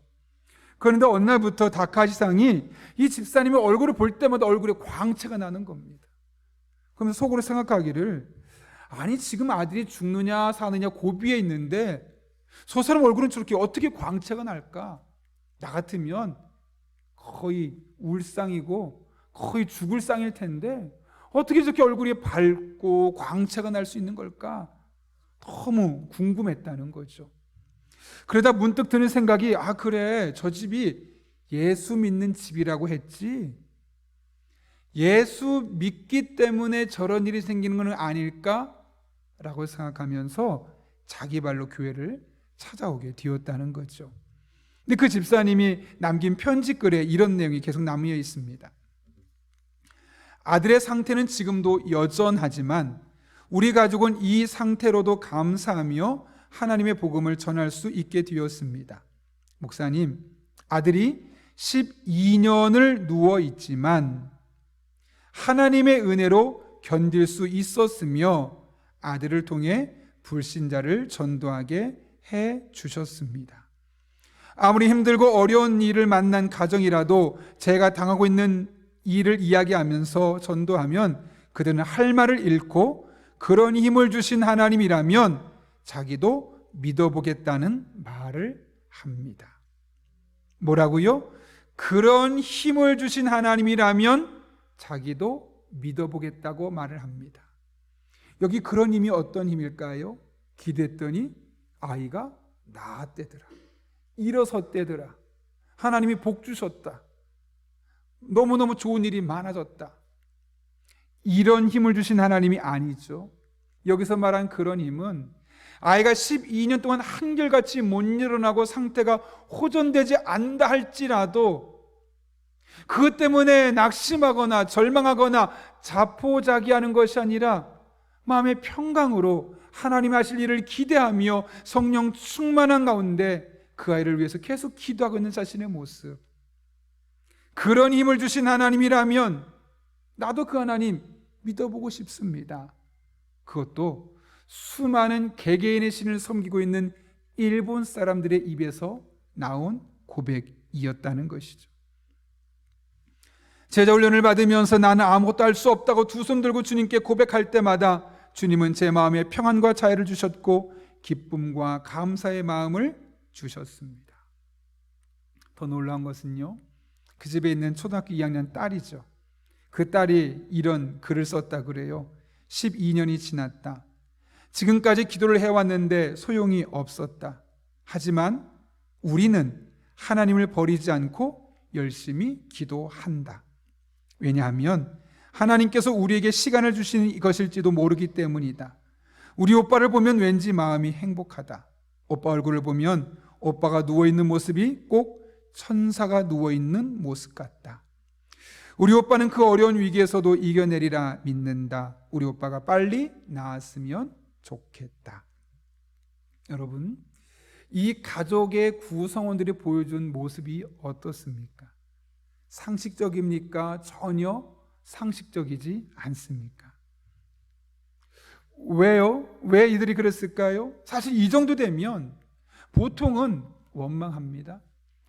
그런데 어느 날부터 다카시상이 이 집사님의 얼굴을 볼 때마다 얼굴에 광채가 나는 겁니다. 그러면서 속으로 생각하기를, 아니 지금 아들이 죽느냐 사느냐 고비에 있는데 저 사람 얼굴은 저렇게 어떻게 광채가 날까? 나 같으면 거의 울상이고 거의 죽을 상일 텐데 어떻게 저렇게 얼굴이 밝고 광채가 날 수 있는 걸까? 너무 궁금했다는 거죠. 그러다 문득 드는 생각이, 그래, 저 집이 예수 믿는 집이라고 했지, 예수 믿기 때문에 저런 일이 생기는 건 아닐까? 라고 생각하면서 자기 발로 교회를 찾아오게 되었다는 거죠. 근데 그 집사님이 남긴 편지글에 이런 내용이 계속 남겨 있습니다. 아들의 상태는 지금도 여전하지만 우리 가족은 이 상태로도 감사하며 하나님의 복음을 전할 수 있게 되었습니다. 목사님, 아들이 12년을 누워 있지만 하나님의 은혜로 견딜 수 있었으며 아들을 통해 불신자를 전도하게 해 주셨습니다. 아무리 힘들고 어려운 일을 만난 가정이라도 제가 당하고 있는 일을 이야기하면서 전도하면 그들은 할 말을 잃고 그런 힘을 주신 하나님이라면 자기도 믿어보겠다는 말을 합니다. 뭐라고요? 그런 힘을 주신 하나님이라면 자기도 믿어보겠다고 말을 합니다. 여기 그런 힘이 어떤 힘일까요? 기댔더니 아이가 나았대더라, 일어섰대더라, 하나님이 복 주셨다, 너무너무 좋은 일이 많아졌다. 이런 힘을 주신 하나님이 아니죠. 여기서 말한 그런 힘은 아이가 12년 동안 한결같이 못 일어나고 상태가 호전되지 않다 할지라도 그것 때문에 낙심하거나 절망하거나 자포자기하는 것이 아니라 마음의 평강으로 하나님 하실 일을 기대하며 성령 충만한 가운데 그 아이를 위해서 계속 기도하고 있는 자신의 모습, 그런 힘을 주신 하나님이라면 나도 그 하나님 믿어보고 싶습니다. 그것도 수많은 개개인의 신을 섬기고 있는 일본 사람들의 입에서 나온 고백이었다는 것이죠. 제자 훈련을 받으면서 나는 아무것도 할 수 없다고 두 손 들고 주님께 고백할 때마다 주님은 제 마음에 평안과 자유를 주셨고 기쁨과 감사의 마음을 주셨습니다. 더 놀라운 것은요, 그 집에 있는 초등학교 2학년 딸이죠. 그 딸이 이런 글을 썼다 그래요. 12년이 지났다. 지금까지 기도를 해왔는데 소용이 없었다. 하지만 우리는 하나님을 버리지 않고 열심히 기도한다. 왜냐하면 하나님께서 우리에게 시간을 주시는 것일지도 모르기 때문이다. 우리 오빠를 보면 왠지 마음이 행복하다. 오빠 얼굴을 보면 오빠가 누워있는 모습이 꼭 천사가 누워있는 모습 같다. 우리 오빠는 그 어려운 위기에서도 이겨내리라 믿는다. 우리 오빠가 빨리 나았으면 좋겠다. 여러분, 이 가족의 구성원들이 보여준 모습이 어떻습니까? 상식적입니까? 전혀 상식적이지 않습니까? 왜요? 왜 이들이 그랬을까요? 사실 이 정도 되면 보통은 원망합니다.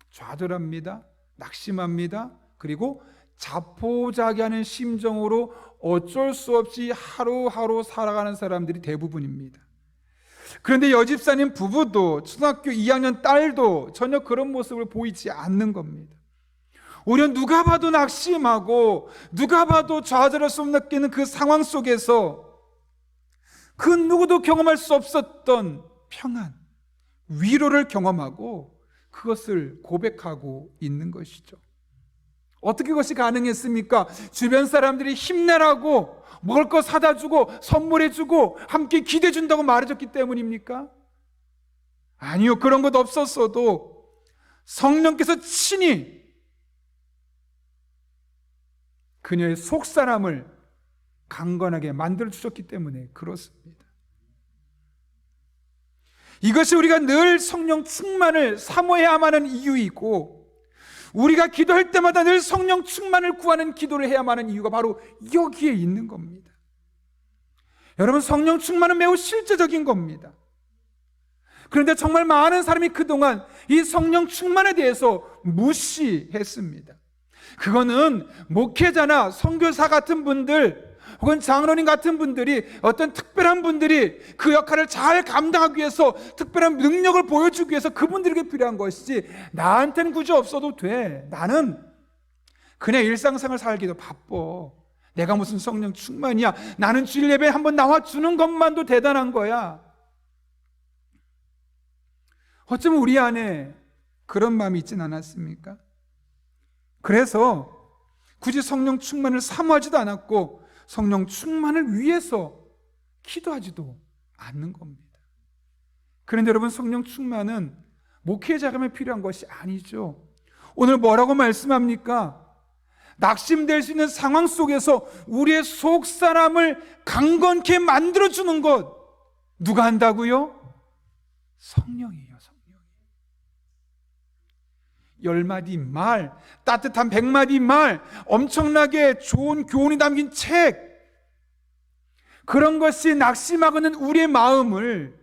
좌절합니다. 낙심합니다. 그리고 자포자기하는 심정으로 어쩔 수 없이 하루하루 살아가는 사람들이 대부분입니다. 그런데 여집사님 부부도 초등학교 2학년 딸도 전혀 그런 모습을 보이지 않는 겁니다. 오히려 누가 봐도 낙심하고 누가 봐도 좌절할 수 없는 느끼는 그 상황 속에서 그 누구도 경험할 수 없었던 평안, 위로를 경험하고 그것을 고백하고 있는 것이죠. 어떻게 그것이 가능했습니까? 주변 사람들이 힘내라고 먹을 거 사다 주고 선물해 주고 함께 기대해 준다고 말해줬기 때문입니까? 아니요, 그런 것 없었어도 성령께서 친히 그녀의 속사람을 강건하게 만들어 주셨기 때문에 그렇습니다. 이것이 우리가 늘 성령 충만을 사모해야만 하는 이유이고, 우리가 기도할 때마다 늘 성령 충만을 구하는 기도를 해야만 하는 이유가 바로 여기에 있는 겁니다. 여러분, 성령 충만은 매우 실제적인 겁니다. 그런데 정말 많은 사람이 그동안 이 성령 충만에 대해서 무시했습니다. 그거는 목회자나 선교사 같은 분들 혹은 장로님 같은 분들이, 어떤 특별한 분들이 그 역할을 잘 감당하기 위해서 특별한 능력을 보여주기 위해서 그분들에게 필요한 것이지, 나한테는 굳이 없어도 돼. 나는 그냥 일상생활 살기도 바빠. 내가 무슨 성령 충만이야. 나는 주일 예배에 한번 나와주는 것만도 대단한 거야. 어쩌면 우리 안에 그런 마음이 있진 않았습니까? 그래서 굳이 성령 충만을 사모하지도 않았고 성령 충만을 위해서 기도하지도 않는 겁니다. 그런데 여러분, 성령 충만은 목회자감에 필요한 것이 아니죠. 오늘 뭐라고 말씀합니까? 낙심될 수 있는 상황 속에서 우리의 속사람을 강건케 만들어주는 것, 누가 한다고요? 성령이에요. 성령. 10마디 말, 따뜻한 100마디 말, 엄청나게 좋은 교훈이 담긴 책, 그런 것이 낙심하고는 우리의 마음을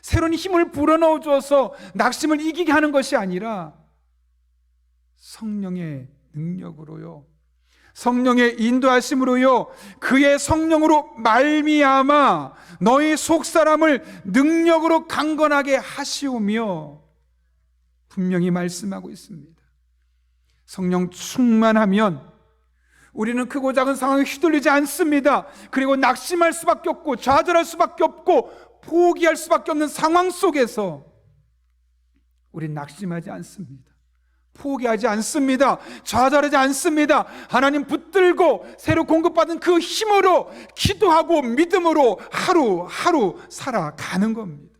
새로운 힘을 불어넣어 줘서 낙심을 이기게 하는 것이 아니라 성령의 능력으로요, 성령의 인도하심으로요, 그의 성령으로 말미암아 너희 속사람을 능력으로 강건하게 하시오며 분명히 말씀하고 있습니다. 성령 충만하면 우리는 크고 작은 상황에 휘둘리지 않습니다. 그리고 낙심할 수밖에 없고 좌절할 수밖에 없고 포기할 수밖에 없는 상황 속에서 우리는 낙심하지 않습니다. 포기하지 않습니다. 좌절하지 않습니다. 하나님 붙들고 새로 공급받은 그 힘으로 기도하고 믿음으로 하루하루 살아가는 겁니다.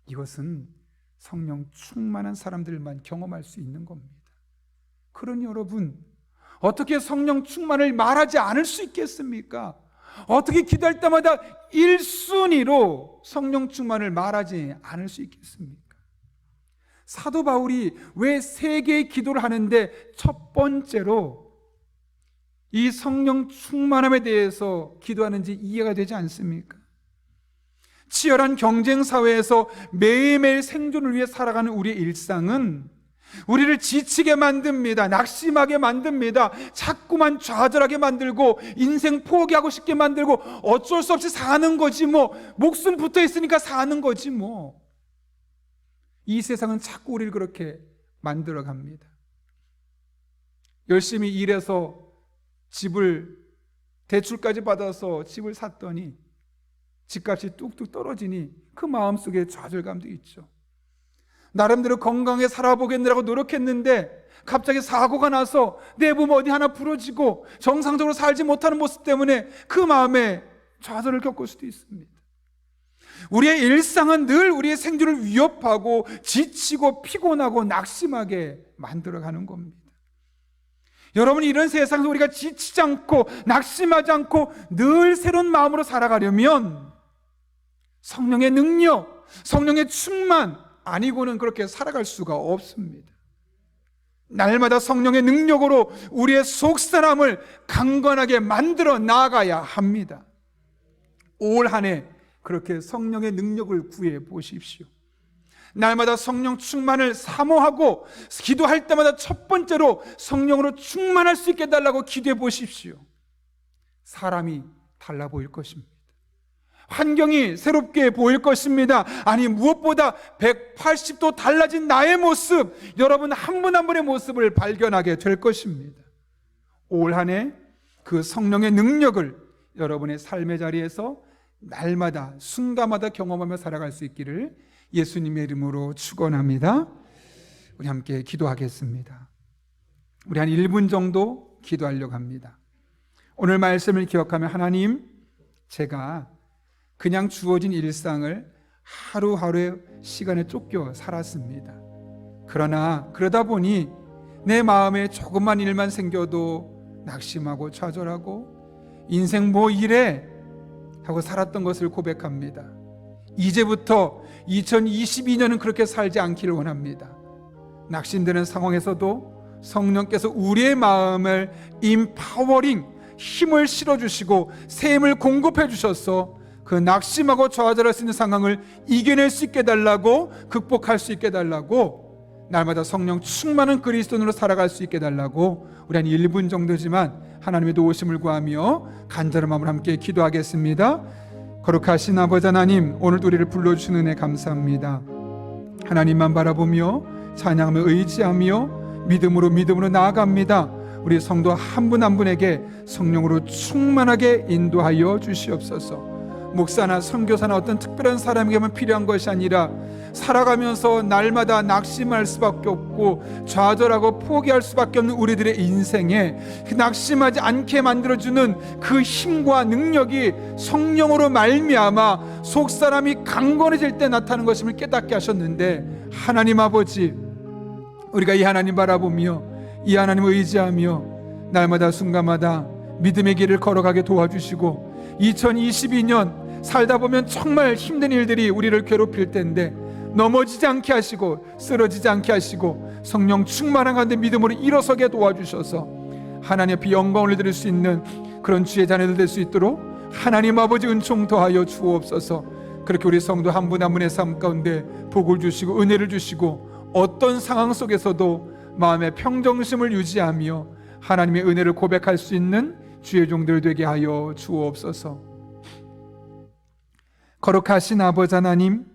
이것은 성령 충만한 사람들만 경험할 수 있는 겁니다. 그러니 여러분, 어떻게 성령 충만을 말하지 않을 수 있겠습니까? 어떻게 기도할 때마다 1순위로 성령 충만을 말하지 않을 수 있겠습니까? 사도 바울이 왜 3개의 기도를 하는데 첫 번째로 이 성령 충만함에 대해서 기도하는지 이해가 되지 않습니까? 치열한 경쟁 사회에서 매일매일 생존을 위해 살아가는 우리의 일상은 우리를 지치게 만듭니다. 낙심하게 만듭니다. 자꾸만 좌절하게 만들고 인생 포기하고 싶게 만들고 어쩔 수 없이 사는 거지 뭐, 목숨 붙어 있으니까 사는 거지 뭐. 이 세상은 자꾸 우리를 그렇게 만들어 갑니다. 열심히 일해서 집을 대출까지 받아서 집을 샀더니 집값이 뚝뚝 떨어지니 그 마음속에 좌절감도 있죠. 나름대로 건강하게 살아보겠느라고 노력했는데 갑자기 사고가 나서 내 몸 어디 하나 부러지고 정상적으로 살지 못하는 모습 때문에 그 마음에 좌절을 겪을 수도 있습니다. 우리의 일상은 늘 우리의 생존을 위협하고 지치고 피곤하고 낙심하게 만들어가는 겁니다. 여러분이 이런 세상에서 우리가 지치지 않고 낙심하지 않고 늘 새로운 마음으로 살아가려면 성령의 능력, 성령의 충만 아니고는 그렇게 살아갈 수가 없습니다. 날마다 성령의 능력으로 우리의 속사람을 강건하게 만들어 나아가야 합니다. 올 한 해 그렇게 성령의 능력을 구해 보십시오. 날마다 성령 충만을 사모하고 기도할 때마다 첫 번째로 성령으로 충만할 수 있게 해달라고 기도해 보십시오. 사람이 달라 보일 것입니다. 환경이 새롭게 보일 것입니다. 아니 무엇보다 180도 달라진 나의 모습, 여러분 한 분 한 분의 모습을 발견하게 될 것입니다. 올 한 해 그 성령의 능력을 여러분의 삶의 자리에서 날마다 순간마다 경험하며 살아갈 수 있기를 예수님의 이름으로 축원합니다. 우리 함께 기도하겠습니다. 우리 한 1분 정도 기도하려고 합니다. 오늘 말씀을 기억하며 하나님, 제가 그냥 주어진 일상을 하루하루의 시간에 쫓겨 살았습니다. 그러나 그러다 보니 내 마음에 조금만 일만 생겨도 낙심하고 좌절하고 인생 뭐 이래 하고 살았던 것을 고백합니다. 이제부터 2022년은 그렇게 살지 않기를 원합니다. 낙심되는 상황에서도 성령께서 우리의 마음을 임파워링, 힘을 실어주시고 새 힘을 공급해 주셔서 그 낙심하고 좌절할 수 있는 상황을 이겨낼 수 있게 해달라고, 극복할 수 있게 해달라고, 날마다 성령 충만한 그리스도인으로 살아갈 수 있게 해달라고 우리 한 1분 정도지만 하나님의 도우심을 구하며 간절한 마음으로 함께 기도하겠습니다. 거룩하신 아버지 하나님, 오늘도 우리를 불러주시는 은혜 감사합니다. 하나님만 바라보며 찬양하며 의지하며 믿음으로 나아갑니다. 우리 성도 한 분 한 분에게 성령으로 충만하게 인도하여 주시옵소서. 목사나 선교사나 어떤 특별한 사람에게만 필요한 것이 아니라 살아가면서 날마다 낙심할 수밖에 없고 좌절하고 포기할 수밖에 없는 우리들의 인생에 그 낙심하지 않게 만들어주는 그 힘과 능력이 성령으로 말미암아 속사람이 강건해질 때 나타나는 것임을 깨닫게 하셨는데, 하나님 아버지, 우리가 이 하나님 바라보며 이 하나님을 의지하며 날마다 순간마다 믿음의 길을 걸어가게 도와주시고 2022년 살다 보면 정말 힘든 일들이 우리를 괴롭힐 텐데 넘어지지 않게 하시고 쓰러지지 않게 하시고 성령 충만한 가운데 믿음으로 일어서게 도와주셔서 하나님 앞에 영광을 드릴 수 있는 그런 주의 자녀들 될 수 있도록 하나님 아버지 은총 더하여 주옵소서. 그렇게 우리 성도 한 분 한 분의 삶 가운데 복을 주시고 은혜를 주시고 어떤 상황 속에서도 마음의 평정심을 유지하며 하나님의 은혜를 고백할 수 있는 주의 종들 되게 하여 주옵소서. 거룩하신 아버지 하나님,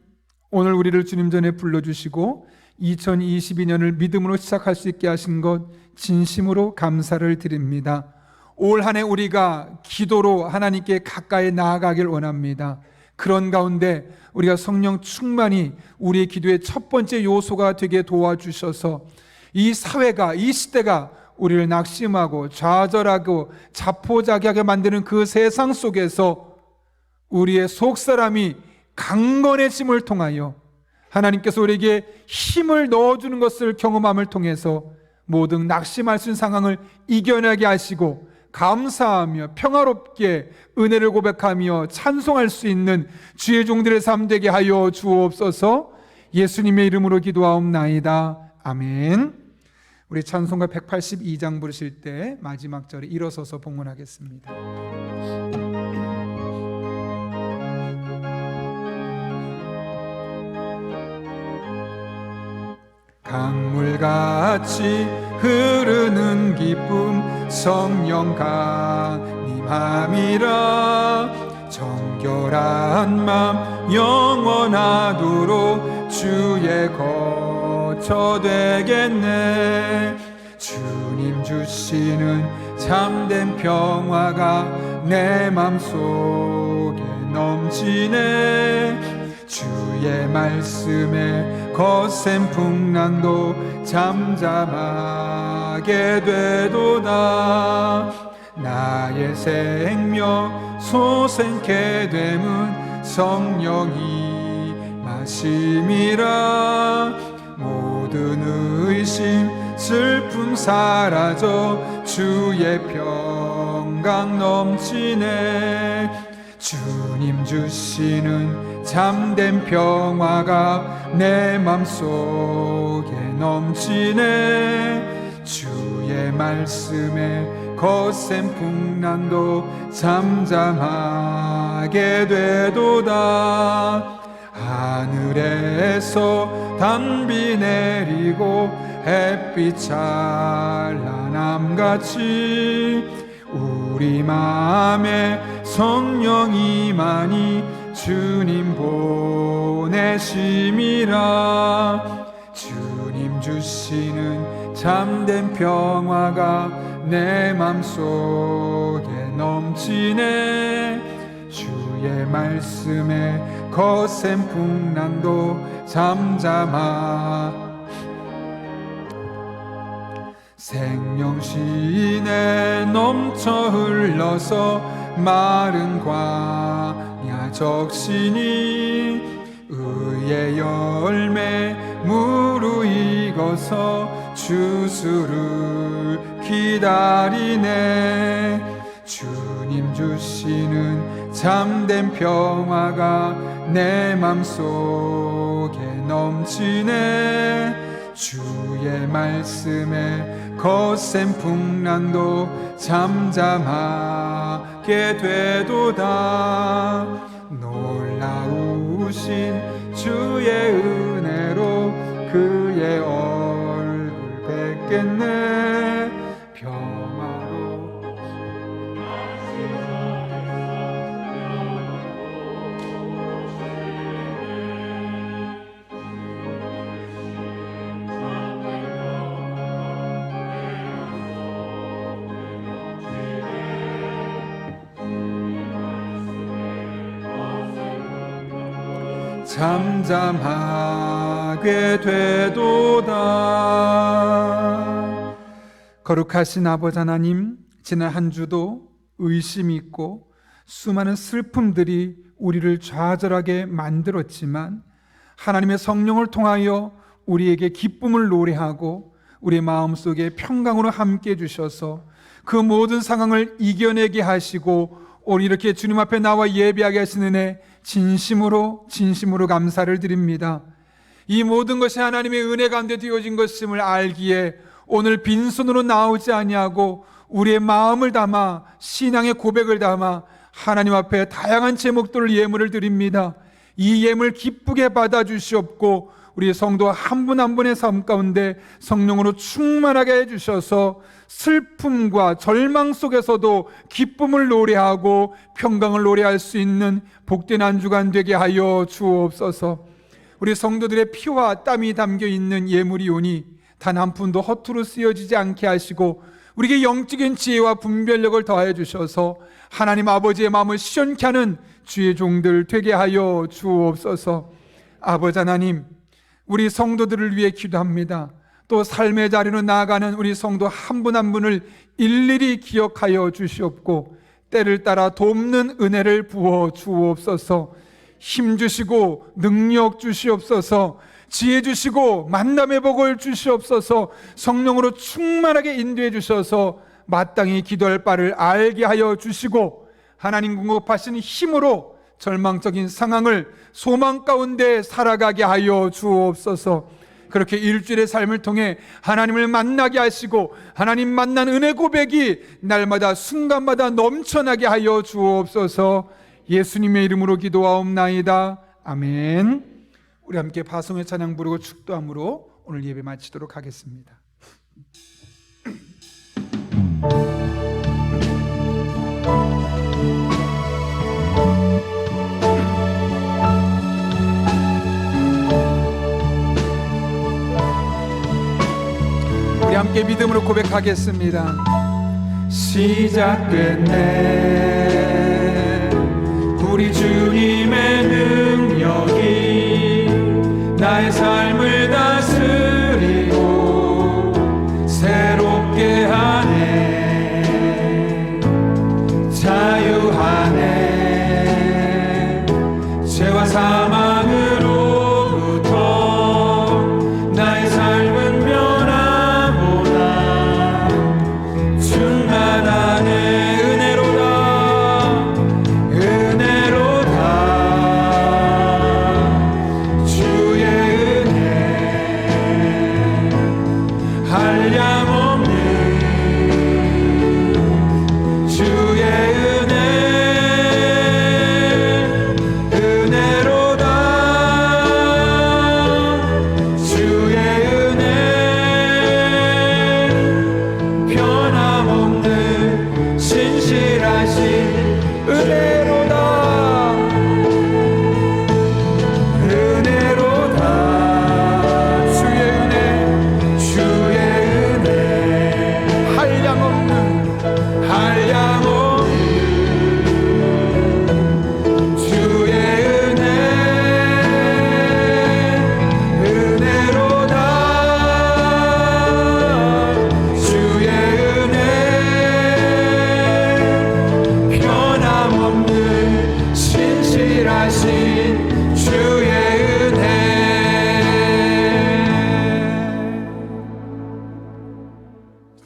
오늘 우리를 주님 전에 불러주시고 2022년을 믿음으로 시작할 수 있게 하신 것 진심으로 감사를 드립니다. 올 한 해 우리가 기도로 하나님께 가까이 나아가길 원합니다. 그런 가운데 우리가 성령 충만이 우리의 기도의 첫 번째 요소가 되게 도와주셔서 이 사회가, 이 시대가 우리를 낙심하고 좌절하고 자포자기하게 만드는 그 세상 속에서 우리의 속사람이 강건해짐을 통하여 하나님께서 우리에게 힘을 넣어주는 것을 경험함을 통해서 모든 낙심할 수 있는 상황을 이겨내게 하시고 감사하며 평화롭게 은혜를 고백하며 찬송할 수 있는 주의 종들의 삶 되게 하여 주옵소서. 예수님의 이름으로 기도하옵나이다. 아멘. 우리 찬송가 182장 부르실 때 마지막 절에 일어서서 봉헌하겠습니다. 강물같이 흐르는 기쁨 성령 강림함이라. 정결한 맘 영원하도록 주의 거처 되겠네. 주님 주시는 참된 평화가 내 맘속에 넘치네. 주의 말씀에 거센 풍랑도 잠잠하게 되도다. 나의 생명 소생케 됨은 성령이 마심이라. 모든 의심 슬픔 사라져 주의 평강 넘치네. 주님 주시는 참된 평화가 내 맘속에 넘치네. 주의 말씀에 거센 풍랑도 잠잠하게 되도다. 하늘에서 단비 내리고 햇빛 찬란함같이 우리 마음에 성령이 많이 주님 보내심이라. 주님 주시는 참된 평화가 내 맘속에 넘치네. 주의 말씀에 거센 풍랑도 잠잠하. 생명신에 넘쳐 흘러서 마른 광야 적시니 의의 열매 무르익어서 주수를 기다리네. 주님 주시는 참된 평화가 내 맘속에 넘치네. 주의 말씀에 거센 풍랑도 잠잠하게 되도다. 놀라우신 주의 은혜로 그의 얼굴 뵙겠네. 평화로 잠잠하게 되도다. 거룩하신 아버지 하나님, 지난 한 주도 의심이 있고 수많은 슬픔들이 우리를 좌절하게 만들었지만 하나님의 성령을 통하여 우리에게 기쁨을 노래하고 우리 마음속에 평강으로 함께 해주셔서 그 모든 상황을 이겨내게 하시고 오늘 이렇게 주님 앞에 나와 예배하게 하신 은혜 진심으로 감사를 드립니다. 이 모든 것이 하나님의 은혜 가운데 되어진 것임을 알기에 오늘 빈손으로 나오지 아니하고 우리의 마음을 담아 신앙의 고백을 담아 하나님 앞에 다양한 제목들을 예물을 드립니다. 이 예물 기쁘게 받아주시옵고 우리 성도 한 분 한 분의 삶 가운데 성령으로 충만하게 해주셔서 슬픔과 절망 속에서도 기쁨을 노래하고 평강을 노래할 수 있는 복된 한 주간 되게 하여 주옵소서. 우리 성도들의 피와 땀이 담겨 있는 예물이오니 단 한 푼도 허투루 쓰여지지 않게 하시고 우리에게 영적인 지혜와 분별력을 더하여 주셔서 하나님 아버지의 마음을 시원케 하는 주의 종들 되게 하여 주옵소서. 아버지 하나님, 우리 성도들을 위해 기도합니다. 또 삶의 자리로 나아가는 우리 성도 한 분 한 분을 일일이 기억하여 주시옵고 때를 따라 돕는 은혜를 부어 주옵소서. 힘 주시고 능력 주시옵소서. 지혜 주시고 만남의 복을 주시옵소서. 성령으로 충만하게 인도해 주셔서 마땅히 기도할 바를 알게 하여 주시고 하나님 공급하신 힘으로 절망적인 상황을 소망 가운데 살아가게 하여 주옵소서. 그렇게 일주일의 삶을 통해 하나님을 만나게 하시고 하나님 만난 은혜 고백이 날마다 순간마다 넘쳐나게 하여 주옵소서. 예수님의 이름으로 기도하옵나이다. 아멘. 우리 함께 바송의 찬양 부르고 축도함으로 오늘 예배 마치도록 하겠습니다. 우리 함께 믿음으로 고백하겠습니다. 시작됐네. 우리 주님의 능력이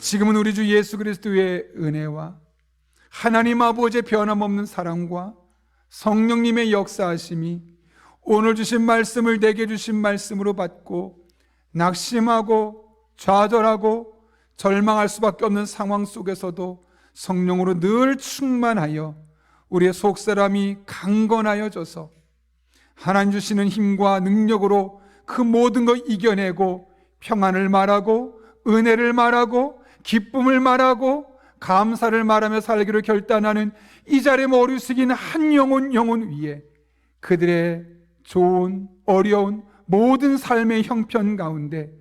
지금은 우리 주 예수 그리스도의 은혜와 하나님 아버지의 변함없는 사랑과 성령님의 역사하심이 오늘 주신 말씀을 내게 주신 말씀으로 받고 낙심하고 좌절하고 절망할 수밖에 없는 상황 속에서도 성령으로 늘 충만하여 우리의 속사람이 강건하여져서 하나님 주시는 힘과 능력으로 그 모든 걸 이겨내고 평안을 말하고 은혜를 말하고 기쁨을 말하고 감사를 말하며 살기로 결단하는 이 자리에 머리 숙인 한 영혼 위에 그들의 좋은 어려운 모든 삶의 형편 가운데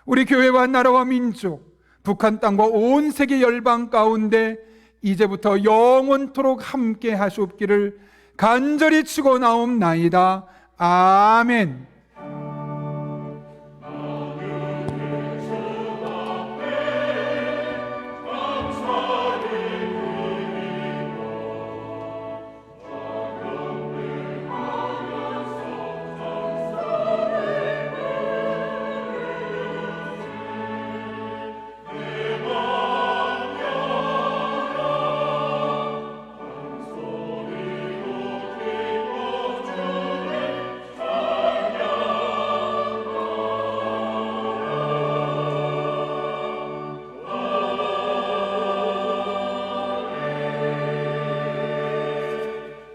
우리 교회와 나라와 민족, 북한 땅과 온 세계 열방 가운데 이제부터 영원토록 함께 하시옵기를 간절히 축원하옵나이다. 아멘.